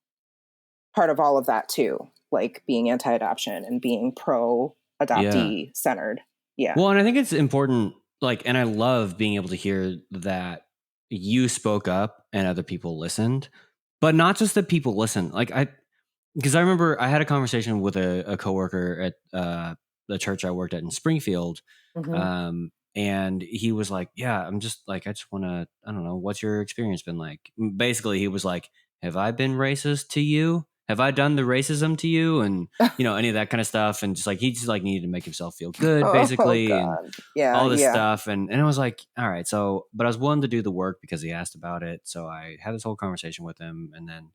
all of that too, like being anti-adoption and being pro-adoptee centered. Yeah. Well, and I think it's important, like, and I love being able to hear that you spoke up and other people listened, but not just that people listen. Like because I remember I had a conversation with a coworker at the church I worked at in Springfield. And he was like, yeah, I'm just like, I just want to, I don't know, what's your experience been like? Basically, he was like, have I been racist to you? Have I done the racism to you? And, you know, any of that kind of stuff. And just like, he just like needed to make himself feel good, basically. And all this stuff. And I was like, all right. So, but I was willing to do the work because he asked about it. So I had this whole conversation with him. And then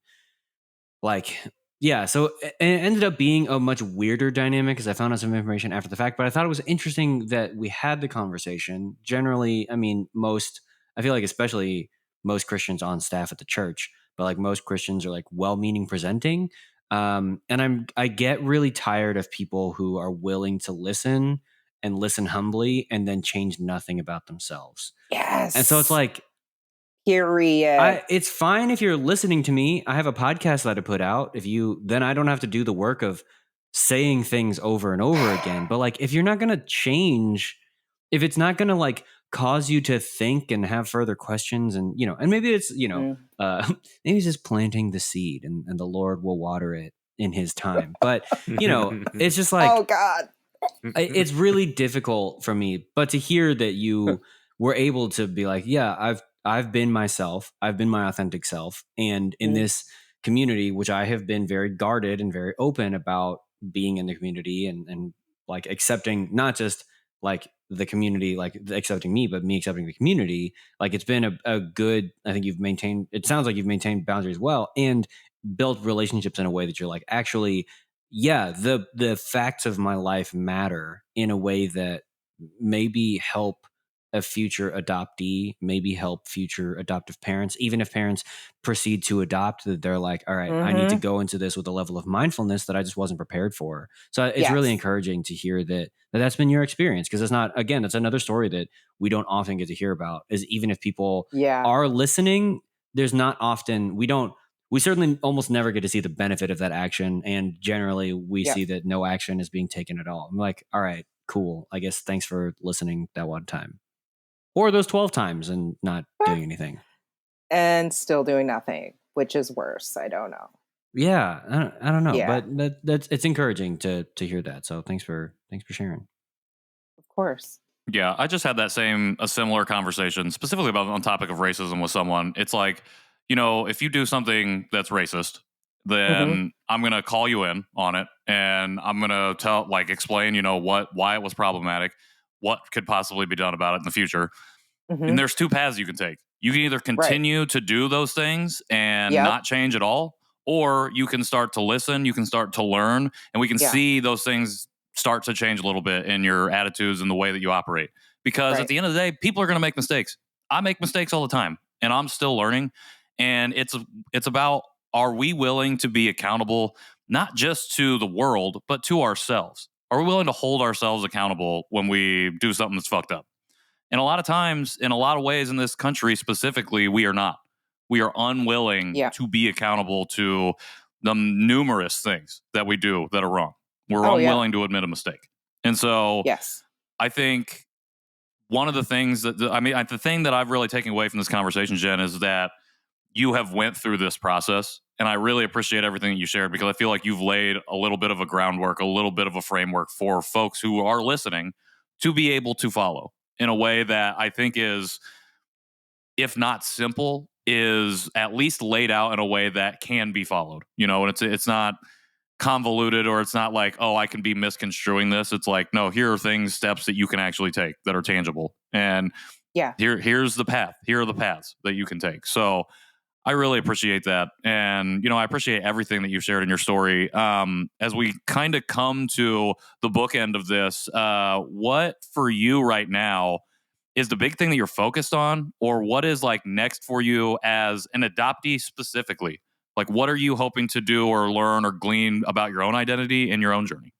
like, yeah, so it ended up being a much weirder dynamic because I found out some information after the fact. But I thought it was interesting that we had the conversation. Generally, I mean, I feel like especially most Christians on staff at the church, but like most Christians are like well-meaning presenting. And I get really tired of people who are willing to listen and listen humbly and then change nothing about themselves. Yes. And so it's like, Period. It's fine if you're listening to me. I have a podcast that I put out. Then I don't have to do the work of saying things over and over again. But like, if you're not going to change, if it's not going to like cause you to think and have further questions, and and maybe it's maybe it's just planting the seed, and the Lord will water it in His time. But it's just like, oh God, it's really difficult for me. But to hear that you were able to be like, yeah, I've been myself. I've been my authentic self. And in this community, which I have been very guarded and very open about being in the community and like accepting not just like the community, like accepting me, but me accepting the community. Like it's been a good, I think it sounds like you've maintained boundaries well and built relationships in a way that you're like, actually, yeah, the facts of my life matter in a way that maybe help a future adoptee, maybe help future adoptive parents, even if parents proceed to adopt, that they're like, all right, I need to go into this with a level of mindfulness that I just wasn't prepared for. So it's really encouraging to hear that's been your experience, because it's not, again, that's another story that we don't often get to hear about, is even if people are listening, there's not often, we certainly almost never get to see the benefit of that action. And generally we see that no action is being taken at all. I'm like, all right, cool. I guess thanks for listening that one time. Or those 12 times and not doing anything. And still doing nothing, which is worse. I don't know. Yeah, I don't know. Yeah. But it's encouraging to hear that. So thanks for sharing. Of course. Yeah, I just had a similar conversation, specifically about on topic of racism with someone. It's like, if you do something that's racist, then I'm going to call you in on it, and I'm going to explain, why it was problematic, what could possibly be done about it in the future. And there's two paths you can take. You can either continue to do those things and not change at all, or you can start to listen, you can start to learn, and we can see those things start to change a little bit in your attitudes and the way that you operate. Because at the end of the day, people are going to make mistakes. I make mistakes all the time, and I'm still learning. And it's about, are we willing to be accountable, not just to the world, but to ourselves? Are we willing to hold ourselves accountable when we do something that's fucked up? And a lot of times, in a lot of ways in this country specifically, we are not. We are unwilling to be accountable to the numerous things that we do that are wrong. We're unwilling to admit a mistake. And so I think one of the things the thing that I've really taken away from this conversation, Jen, is that you have went through this process. And I really appreciate everything that you shared, because I feel like you've laid a little bit of a groundwork, a little bit of a framework for folks who are listening to be able to follow in a way that I think is, if not simple, is at least laid out in a way that can be followed. And it's not convoluted, or it's not like, oh, I can be misconstruing this. It's like, no, here are steps that you can actually take that are tangible. And here's the path. Here are the paths that you can take. So I really appreciate that. And, I appreciate everything that you've shared in your story. As we kind of come to the bookend of this, what for you right now is the big thing that you're focused on, or what is like next for you as an adoptee specifically? Like, what are you hoping to do or learn or glean about your own identity and your own journey?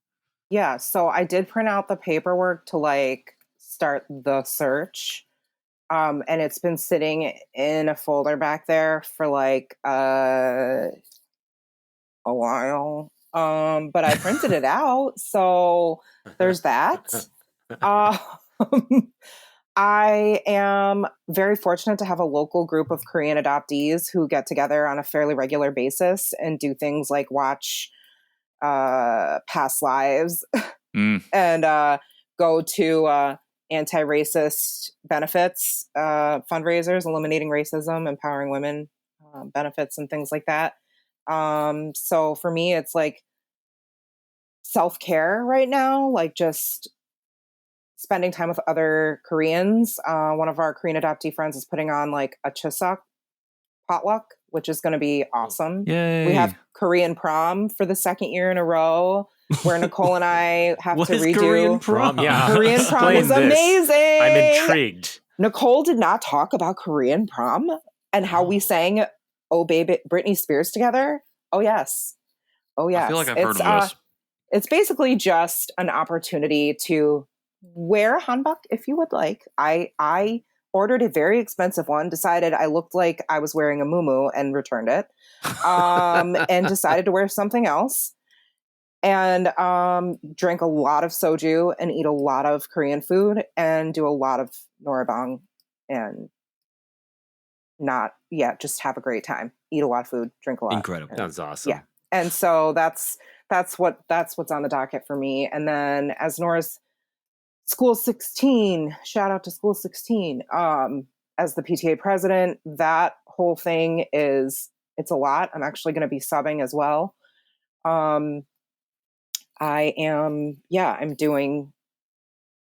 Yeah. So I did print out the paperwork to start the search. And it's been sitting in a folder back there for a while. But I printed it out. So there's that. I am very fortunate to have a local group of Korean adoptees who get together on a fairly regular basis and do things like watch past lives and go to anti-racist benefits, fundraisers, eliminating racism, empowering women, benefits and things like that. So for me, it's like self-care right now, just spending time with other Koreans. One of our Korean adoptee friends is putting on a Chuseok potluck, which is going to be awesome. Yay. We have Korean prom for the second year in a row, where Nicole and I have to redo Korean prom. Yeah. Korean prom is amazing. I'm intrigued. Nicole did not talk about Korean prom and how we sang "Oh Baby" Britney Spears together. Oh yes. I feel like I've heard of this. It's basically just an opportunity to wear a hanbok if you would like. I ordered a very expensive one, decided I looked like I was wearing a muumuu and returned it, and decided to wear something else, and drink a lot of soju and eat a lot of Korean food and do a lot of noraebang and just have a great time. Eat a lot of food, drink a lot. Incredible. That's awesome. Yeah. And so that's what's on the docket for me. And then as Nora's School 16, shout out to School 16, as the PTA president, that whole thing it's a lot. I'm actually going to be subbing as well. I'm doing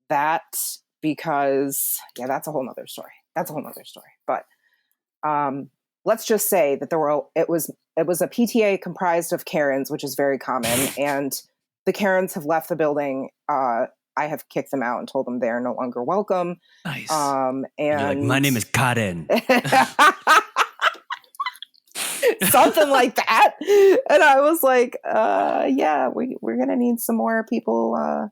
that because that's a whole nother story. But let's just say that it was a PTA comprised of Karens, which is very common, and the Karens have left the building. I have kicked them out and told them they are no longer welcome. Nice. And you're like, my name is Karen. Something like that. And I was like, we're going to need some more people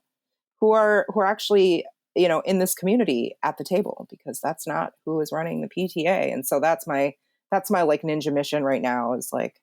who are actually, in this community at the table, because that's not who is running the PTA. And so that's my like ninja mission right now, is like,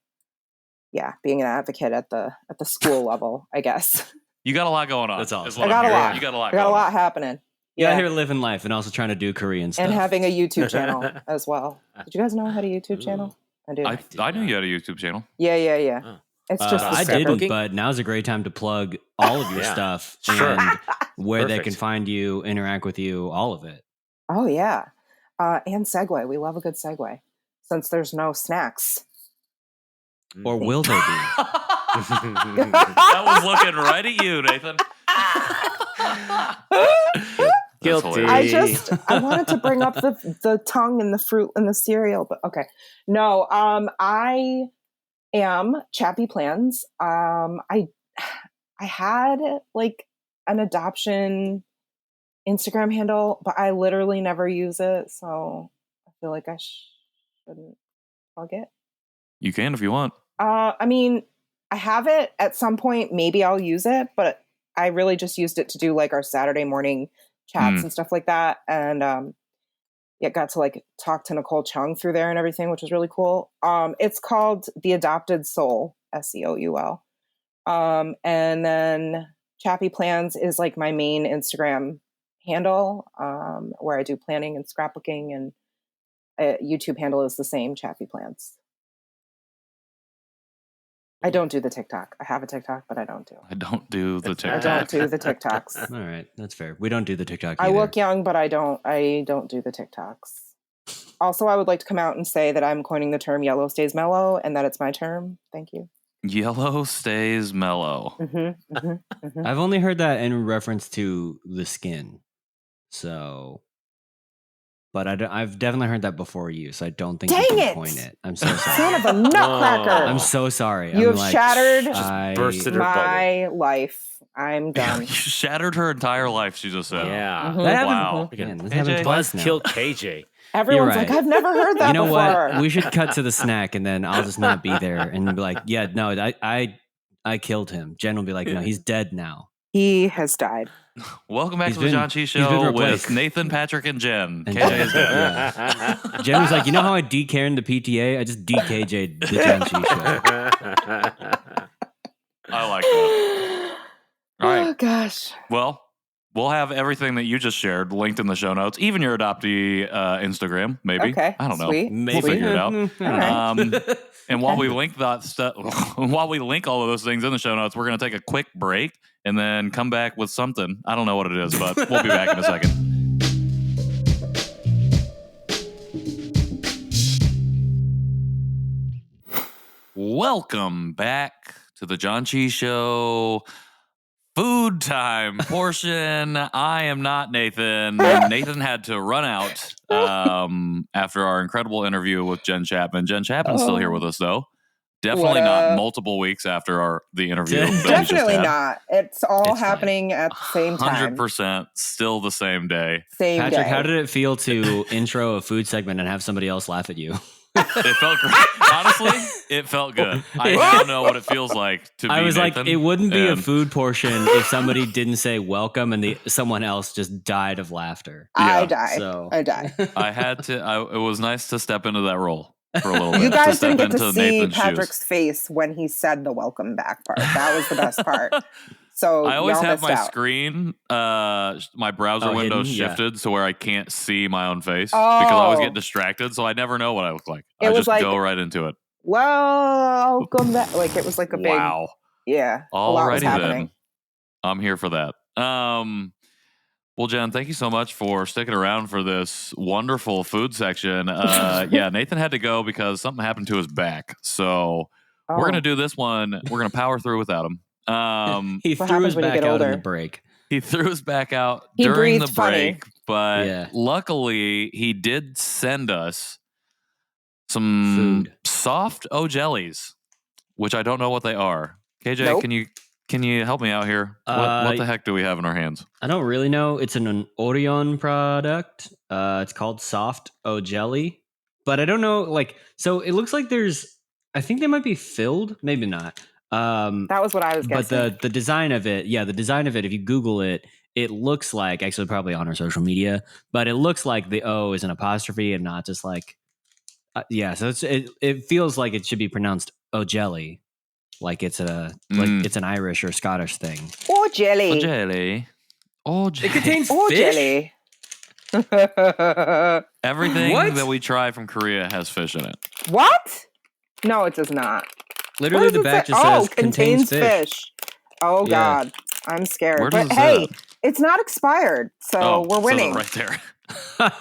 being an advocate at the school level, I guess. You got a lot going on. That's awesome. I got a lot. You got a lot. I got a lot happening. Yeah, here living life and also trying to do Korean stuff. And having a YouTube channel as well. Did you guys know I had a YouTube channel? I do. I knew you had a YouTube channel. Yeah. Oh. It's just I didn't, but now's a great time to plug all of your stuff and where they can find you, interact with you, all of it. Oh, yeah. And segue. We love a good segue, since there's no snacks. Or will there be? That was looking right at you, Nathan. Guilty. I wanted to bring up the tongue and the fruit and the cereal, but okay. No, I am Chappy Plans. I had like an adoption Instagram handle, but I literally never use it, so I feel like I shouldn't plug it. You can if you want. I mean, I have it at some point. Maybe I'll use it, but I really just used it to do like our Saturday morning chats and stuff like that. And got to like talk to Nicole Chung through there and everything, which was really cool. It's called The Adopted Soul, SEOUL. And then Chappy Plans is like my main Instagram handle, where I do planning and scrapbooking, and YouTube handle is the same, Chappy Plans. I don't do the TikTok. I have a TikTok, but I don't do it. I don't do the TikTok. I don't do the TikToks. All right, that's fair. We don't do the TikTok I either. look young, but I don't do the TikToks. Also, I would like to come out and say that I'm coining the term yellow stays mellow, and that it's my term. Thank you. Yellow stays mellow. I've only heard that in reference to the skin. So... But I've definitely heard that before you, so I don't think you can coin it. I'm so sorry. Son of a nutcracker. I'm so sorry. You have shattered my life. I'm done. You shattered her entire life, she just said. Yeah. That happened. Wow. This happened twice now. Killed KJ. Everyone's like, I've never heard that before. You know what? We should cut to the snack, and then I'll just not be there and be like, yeah, no, I killed him. Jen will be like, no, he's dead now. He has died. Welcome back to the Janchi Show with Nathan, Patrick, and Jen. And KJ is dead. Yeah. Jen was like, you know how I DK'd the PTA? I just DKJ'd the Janchi Show. I like that. All right. Oh, gosh. Well, we'll have everything that you just shared linked in the show notes, even your adoptee Instagram, maybe. Okay. I don't know. Sweet. We'll figure it out. Right. And while we link that stuff, while we link all of those things in the show notes, we're going to take a quick break and then come back with something. I don't know what it is, but we'll be back in a second. Welcome back to the Janchi Show food time portion. I am not Nathan. Nathan had to run out after our incredible interview with Jenn Chapman. Jenn Chapman's still here with us, though. Definitely not multiple weeks after the interview. Definitely not. It's all happening at the same time. 100% still the same day. Patrick, how did it feel to intro a food segment and have somebody else laugh at you? It felt great. Honestly, it felt good. I don't know what it feels like to be I was Nathan, like, it wouldn't be a and- food portion if somebody didn't say welcome and someone else just died of laughter. I Yeah. die. So I die. I had to. It was nice to step into that role for a little bit. You guys step didn't get to into see Nathan's Patrick's shoes. face when he said the welcome back part. That was the best part. So I always y'all have missed my out. screen, my browser window hidden? Yeah. shifted so where I can't see my own face because I always Oh. get distracted. So I never know what I look like. It I was just like- go right into it. Welcome back. Like it was like a big, Wow. yeah. A lot was Alrighty happening. then. I'm here for that. Well, Jen, thank you so much for sticking around for this wonderful food section. Yeah, Nathan had to go because something happened to his back. So we're Oh. going to do this one. We're going to power through without him. he What threw happens his when you back get out in older? the break. He threw his back out He during the breathed funny. break, but Yeah. luckily he did send us some Food. soft jellies, which I don't know what they are. KJ, Nope. can you help me out here? What the heck do we have in our hands? I don't really know. It's an Orion product. It's called Soft O Jelly, but I don't know. Like, so it looks like I think they might be filled, maybe not. That was what I was But guessing. the design of it, the design of it, if you Google it, it looks like, actually probably on our social media, but it looks like the O is an apostrophe and not just like, so it feels like it should be pronounced O Jelly, like it's it's an Irish or Scottish thing. Oh, jelly. Oh, jelly. Oh, jelly. It contains Oh, fish. jelly. Everything What? that we try from Korea has fish in it. What? No, it does not. Literally, What the does it back say? just says contains fish. Oh, Yeah. God. I'm scared. Where does But it say hey, that? it's not expired. So Oh, we're winning. says it right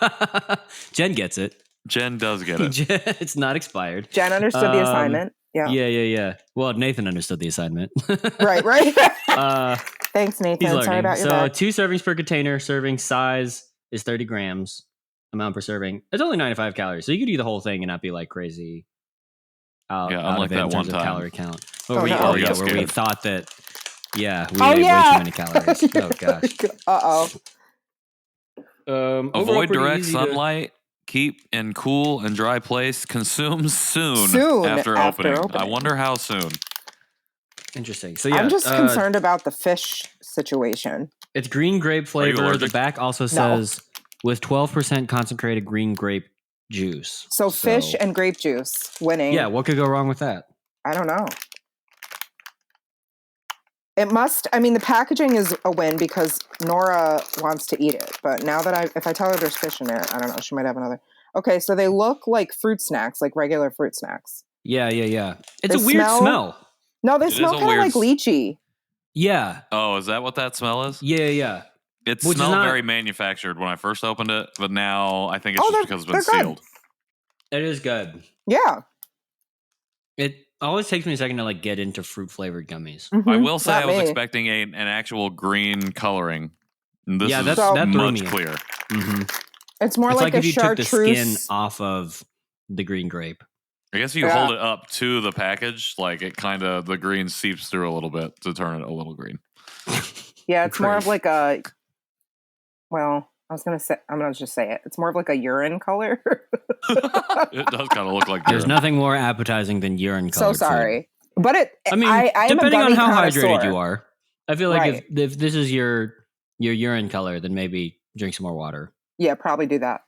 there. Jen gets it. Jen does get it. It's not expired. Jen understood the assignment. Yeah. Yeah. Well, Nathan understood the assignment. Right. Uh, Thanks, Nathan. he's Sorry learning. about your So back. 2 servings per container. Serving size is 30 grams. Amount per serving. It's only 95 calories. So you could eat the whole thing and not be like crazy out unlike of it that in one terms of time. calorie count. Oh, Where we, no. oh, We yeah, got where we scared. thought that, we Oh, ate way yeah. too many calories. Oh, gosh. Uh-oh. Overall Avoid pretty direct easy to- sunlight. Keep in cool and dry place. Consume soon, Soon after after opening. I opening. wonder how soon. Interesting. So yeah, I'm just concerned about the fish situation. it's green grape flavor. The allergic? back also says with 12% concentrated green grape juice. So fish and grape juice winning. yeah, what could go wrong with that? I don't know. It must, I mean, the packaging is a win because Nora wants to eat it. But now that if I tell her there's fish in there, I don't know, she might have another. Okay, so they look like fruit snacks, like regular fruit snacks. Yeah. It's They a weird smell. No, they It is smell a kind of weird like lychee. Yeah. Oh, is that what that smell is? Yeah. It Which is smelled not- very manufactured when I first opened it, but now I think it's Oh, just because it's been they're good. sealed. It is good. Yeah. It always takes me a second to like get into fruit flavored gummies. Mhm, I will say not I was me. expecting an actual green coloring. And this Yeah, is that threw much me. clear. Mm-hmm. It's more It's like, like if a you took the chartreuse. skin off of the green grape. I guess you Yeah. hold it up to the package, like it kind of the green seeps through a little bit to turn it a little green. Yeah, it's more of Great. like a. Well, I'm gonna just say it. It's more of like a urine color. It does kind of look like There's urine. nothing more appetizing than urine So colored sorry, but it. I mean, I am a depending on gummy how connoisseur. hydrated you are, I feel like Right. if this is your urine color, then maybe drink some more water. Yeah, probably do that.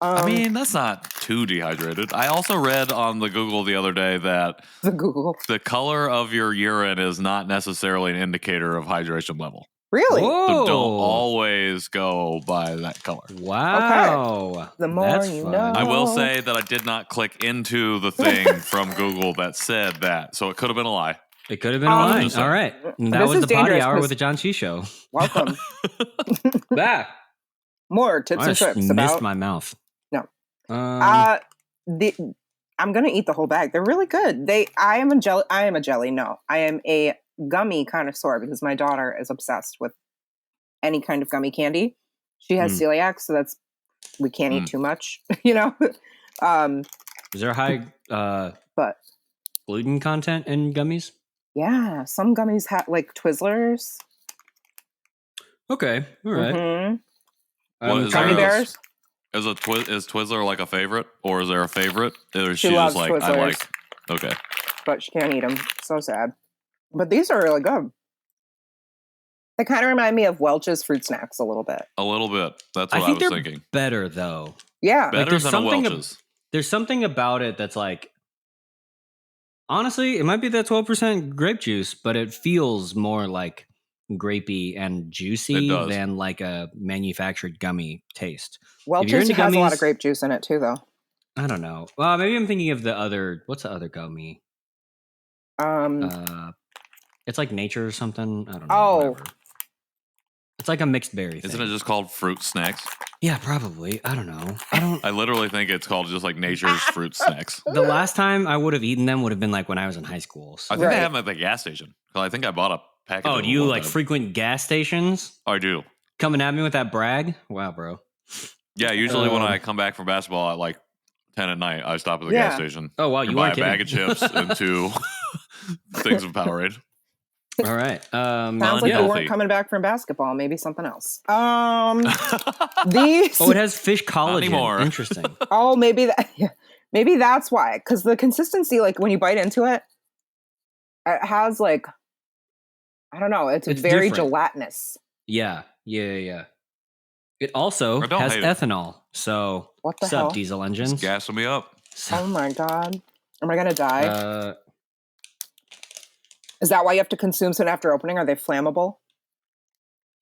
I mean, that's not too dehydrated. I also read on the Google the other day that the Google. the color of your urine is not necessarily an indicator of hydration level. Really? Whoa! So don't always go by that color. Wow. The more That's you fun. know. I will say that I did not click into the thing from Google that said that, so it could have been a lie. It could have been a Um, line. just All saying. right. And that This was is the potty dangerous hour 'cause- with the Janchi Show. Welcome. Back. More tips I and just trips missed about. my mouth. No. Um, I'm gonna eat the whole bag. They're really good. I am a jelly. No, I am a gummy connoisseur because my daughter is obsessed with any kind of gummy candy. She has celiac, so we can't eat too much. You know. is there a high But gluten content in gummies? yeah, some gummies have like Twizzlers. Okay. All right. Mhm. What is Gummy there? bears. Is Twizzler like a favorite, or is there a favorite? Or is She she loves just like, I Twizzlers. like, okay. But she can't eat them. So sad. But these are really good. They kind of remind me of Welch's fruit snacks a little bit. A little bit. That's what I, think was they're thinking. better though. Yeah. Better there's than a something Welch's. There's something about it that's like, honestly, it might be that 12% grape juice, but it feels more like grapey and juicy than like a manufactured gummy taste. Welch's has gummies, a lot of grape juice in it too, though. I don't know. Well, maybe I'm thinking of the other. What's the other gummy? It's like nature or something. I don't know. Oh. Whatever. It's like a mixed berry thing. Isn't it just called fruit snacks? Yeah, probably. I don't know. I literally think it's called just like nature's fruit snacks. The last time I would have eaten them would have been like when I was in high school. So. I think they have them at the gas station. I think I bought a package. Oh, do you like frequent gas stations? I do. Coming at me with that brag? Wow, bro. Yeah, usually when I come back from basketball at like 10 at night, I stop at the gas station. Oh, wow, you buy weren't a bag of chips and 2 things of Powerade. All right. Sounds like you weren't coming back from basketball. Maybe something else. These. Oh, it has fish collagen. Not anymore. Interesting. Oh, maybe that. Yeah. Maybe that's why. Because the consistency, like when you bite into it, it has like, I don't know. It's very different. gelatinous. Yeah. It also has ethanol. So, what the what's hell? Up, diesel engines? It's gassing me up. Oh my god. Am I gonna die? Is that why you have to consume some after opening? Are they flammable?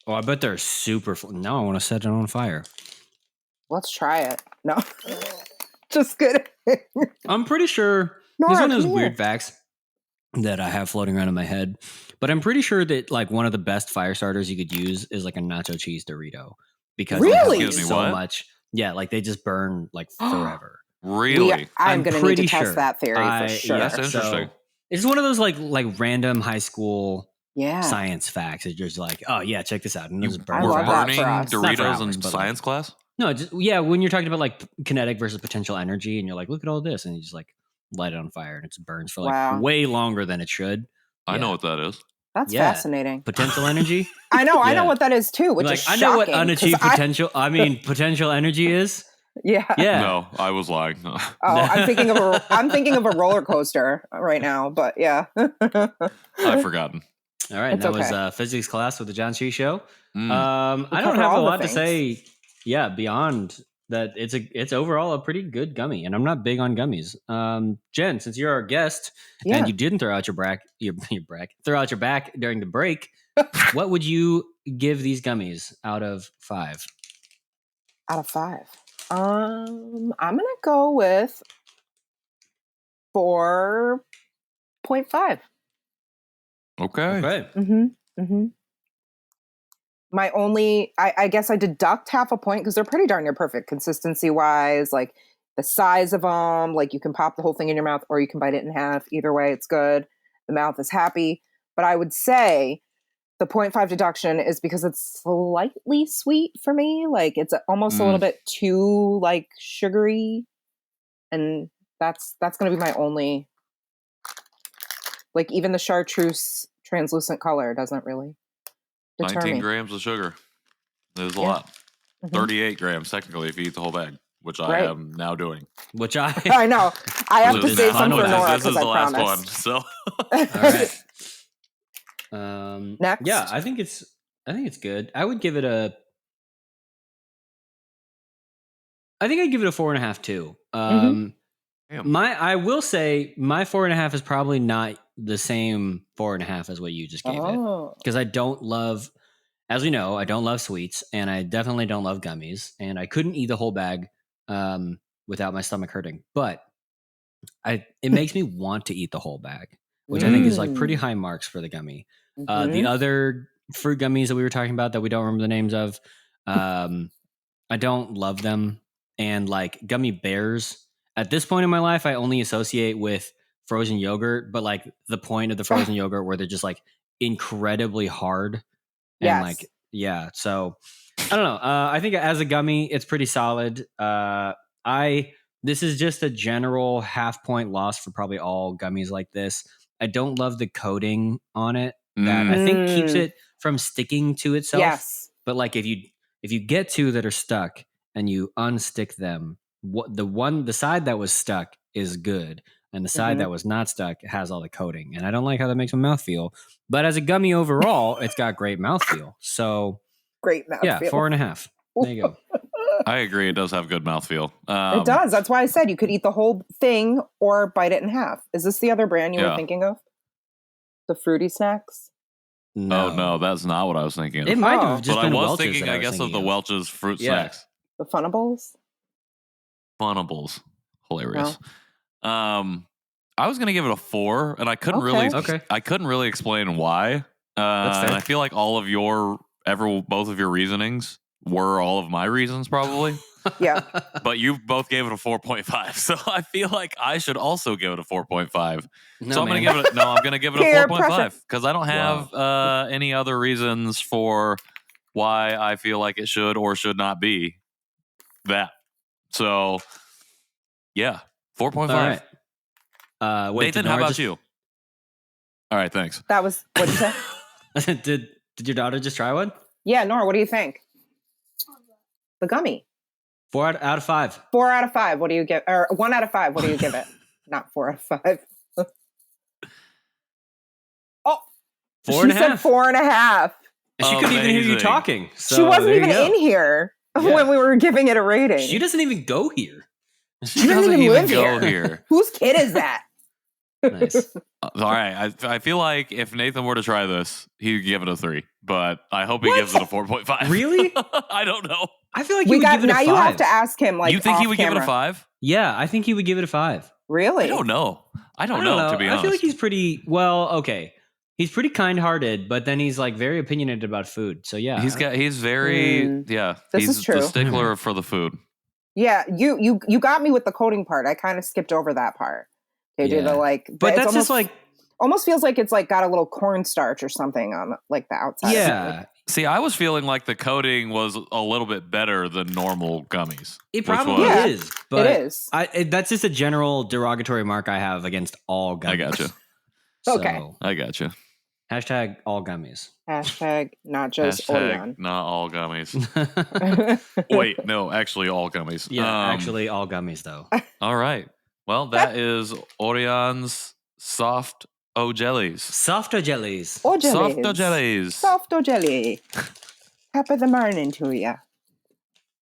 Oh, I bet they're super. Now I want to set it on fire. Let's try it. No. Just kidding. I'm pretty sure. Nora, these are those weird facts that I have floating around in my head. But I'm pretty sure that like one of the best fire starters you could use is like a nacho cheese Dorito. Because really? They have so much. Yeah, like they just burn like forever. Really? I'm going to need to test that theory for sure. That's interesting. So, it's one of those like random high school science facts. It's just like, oh yeah, check this out. And you were burning Doritos in science class? No, just when you're talking about like kinetic versus potential energy, and you're like, look at all this, and you just like light it on fire, and it burns for like way longer than it should. I know what that is. That's fascinating. Potential energy. I know what that is too. Which is shocking. I know what unachieved potential. potential energy is. Yeah. No, I was lying. I'm thinking of a roller coaster right now, but yeah. I've forgotten. All right, that was physics class with the Janchi Show. I don't have a lot to say. Yeah, beyond that, it's overall a pretty good gummy, and I'm not big on gummies. Jen, since you're our guest and you didn't throw out your back during the break, what would you give these gummies out of 5? Out of 5. I'm gonna go with 4.5. Okay. My only, I guess I deduct half a point because they're pretty darn near perfect consistency wise, like the size of them, like you can pop the whole thing in your mouth or you can bite it in half. Either way, it's good. The mouth is happy. But I would say the 0.5 deduction is because it's slightly sweet for me. Like it's almost a little bit too like sugary. And that's going to be my only, like even the chartreuse translucent color doesn't really deter 19 me. grams of sugar. That is a lot. 38 grams technically if you eat the whole bag, which I am now doing. Which I know. I have to save some for Nora because I promised. This is the last one. So all right. Next. Yeah, I think it's good. I would give it a 4.5 too. I will say my 4.5 is probably not the same 4.5 as what you just gave it, because I don't love, as we know, I don't love sweets, and I definitely don't love gummies, and I couldn't eat the whole bag without my stomach hurting. But it makes me want to eat the whole bag, which I think is like pretty high marks for the gummy. The other fruit gummies that we were talking about that we don't remember the names of, I don't love them. And like gummy bears, at this point in my life, I only associate with frozen yogurt, but like the point of the frozen yogurt where they're just like incredibly hard. And like, yeah. So I don't know. I think as a gummy, it's pretty solid. This is just a general 0.5 point loss for probably all gummies like this. I don't love the coating on it that I think keeps it from sticking to itself. Yes. But like if you get 2 that are stuck and you unstick them, the side that was stuck is good, and the side that was not stuck has all the coating. And I don't like how that makes my mouth feel. But as a gummy overall, it's got great mouthfeel. So Great mouthfeel. yeah, 4.5. There you go. I agree. It does have good mouthfeel. It does. That's why I said you could eat the whole thing or bite it in half. Is this the other brand you were thinking of? The fruity snacks? No. Oh, no, that's not what I was thinking of. It might have just been I was Welch's thinking, I guess, of the Welch's fruit snacks. The Funables? Funables. Hilarious. No. I was going to give it a 4, and I couldn't really explain why. And I feel like all of both of your reasonings were all of my reasons, probably. Yeah. But you both gave it a 4.5. So I feel like I should also give it a 4.5. No, so I'm going to give it a 4.5 because I don't have any other reasons for why I feel like it should or should not be that. So yeah, 4.5. All right. Nathan, how about you? All right, thanks. That was, what'd you say? Did your daughter just try one? Yeah, Nora, what do you think? The gummy. 4 out of 5. 4 out of 5. What do you give? Or 1 out of 5. What do you give it? Not 4 out of 5. Oh, 4.5. She said 4.5. And she couldn't even hear you talking. So she wasn't even in here when we were giving it a rating. She doesn't even go here. She doesn't even live go here. Whose kid is that? Nice. All right. I feel like if Nathan were to try this, he'd give it a 3. But I hope he gives it a 4.5. Really? I don't know. I feel like he would give it a 5. Now you have to ask him. Like, you think he would camera. give it a 5? Yeah, I think he would give it a 5. Really? I don't know. I don't know. To be honest, I feel like he's pretty okay. He's pretty kind-hearted, but then he's like very opinionated about food. So yeah, he's very This is true. The stickler for the food. Yeah, you got me with the coating part. I kind of skipped over that part. Okay, but that's just like almost feels like it's like got a little cornstarch or something on like the outside. Yeah. See, I was feeling like the coating was a little bit better than normal gummies. It probably is. But it is. That's just a general derogatory mark I have against all gummies. I gotcha. Okay. I gotcha. Hashtag all gummies. Hashtag not just Orion. Not all gummies. Wait, no, actually all gummies. Yeah, actually all gummies though. All right. Well, that is Orion's soft jellies. Soft jellies. Soft jellies. Soft jelly. Top of the morning to you.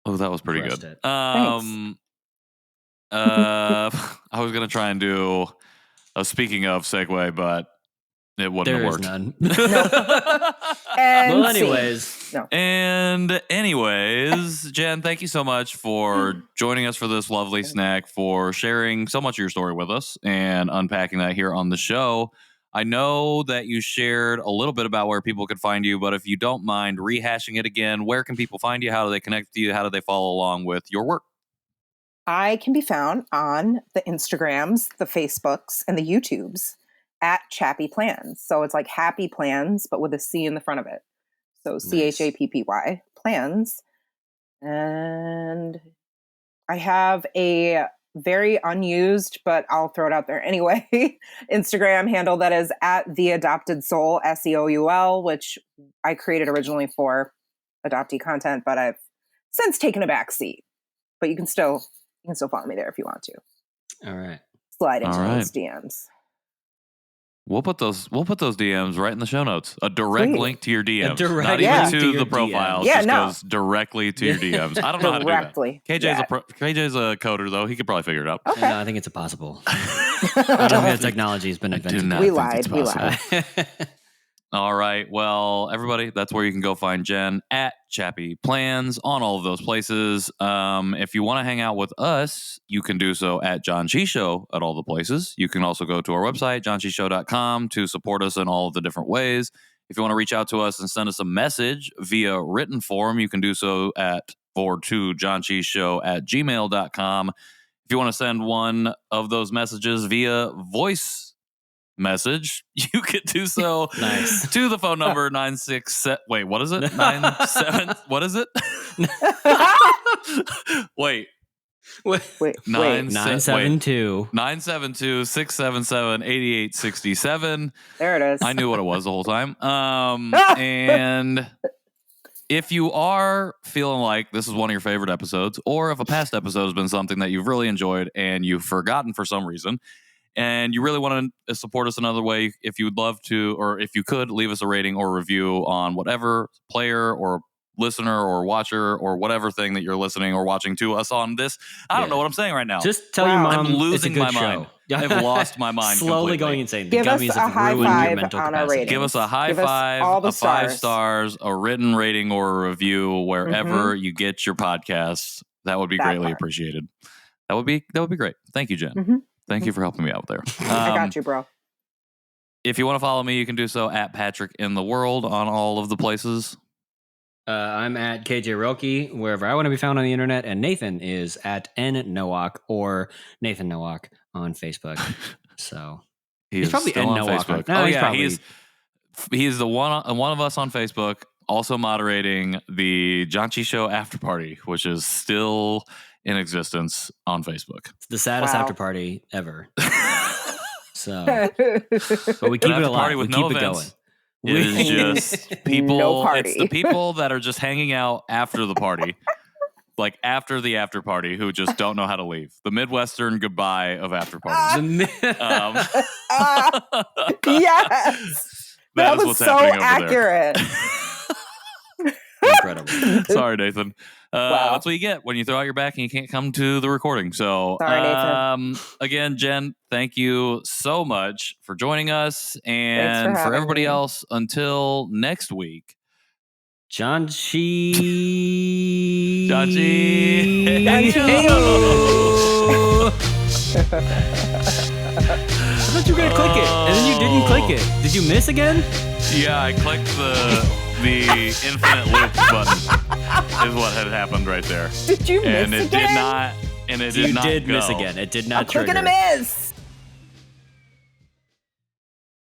Oh, that was pretty good. Thanks. I was gonna try and do a speaking of segue, but it wouldn't have worked. None. Anyways, Jen, thank you so much for joining us for this lovely snack, for sharing so much of your story with us and unpacking that here on the show. I know that you shared a little bit about where people could find you, but if you don't mind rehashing it again, where can people find you? How do they connect with you? How do they follow along with your work? I can be found on the Instagrams, the Facebooks, and the YouTubes at Chappy Plans. So it's like Happy Plans, but with a C in the front of it. So CHAPPY Plans. And I have a very unused, but I'll throw it out there anyway, Instagram handle that is at The Adopted Soul, SEOUL, which I created originally for adoptee content, but I've since taken a back seat. But you can still follow me there if you want to. All right. Slide into those DMs. We'll put those DMs right in the show notes. A direct link to your DMs. Not even to the profiles. Just goes directly to your DMs. I don't know how to do that. KJ's a coder, though. He could probably figure it out. Okay. No, I think it's impossible. I don't think that technology has been invented. We lied. All right. Well, everybody, that's where you can go find Jen at Chappy Plans on all of those places. If you want to hang out with us, you can do so at Janchi Show at all the places. You can also go to our website, janchishow.com, to support us in all of the different ways. If you want to reach out to us and send us a message via written form, you can do so at janchishow@gmail.com. If you want to send one of those messages via voice message, you could do so to the phone number 967. Wait, what is it? 97. What is it? Wait. 972 972-677-8867. There it is. I knew what it was the whole time. And if you are feeling like this is one of your favorite episodes, or if a past episode has been something that you've really enjoyed and you've forgotten for some reason, and you really want to support us another way, if you would love to, or if you could, leave us a rating or review on whatever player or listener or watcher or whatever thing that you're listening or watching to us on this. I don't know what I'm saying right now. Just tell your mom I'm losing it's a good my show. mind. I've lost my mind. Slowly completely. going insane. Give us Gummies a have high ruined your five mental on our capacity. rating. Give us a high Give us five, all the a 5 stars. stars, a written rating or a review wherever you get your podcasts. That would be greatly appreciated. That would be great. Thank you, Jen. Thank you for helping me out there. I got you, bro. If you want to follow me, you can do so at Patrick in the World on all of the places. I'm at KJ Roki, wherever I want to be found on the internet, and Nathan is at N-Nowak or Nathan Nowak on Facebook. So he's probably still on N-Nowak. Facebook. No, He's the one of us on Facebook, also moderating the Janchi Show After Party, which is still in existence on Facebook. It's the saddest after party ever. So, but we keep it alive. We keep it going. It is just people. No party. It's the people that are just hanging out after the party, like after the after party, who just don't know how to leave. The Midwestern goodbye of after parties. Yes, that was so accurate. Incredible. Sorry, Nathan. Wow. That's what you get when you throw out your back and you can't come to the recording. So, sorry, Nathan. Again, Jen, thank you so much for joining us. And for everybody else, until next week. Janchi. I thought you were going to click it, and then you didn't click it. Did you miss again? Yeah, I clicked the infinite loop button is what had happened right there. Did you miss again? It did not go. Miss again. It did not trigger. Click and a miss.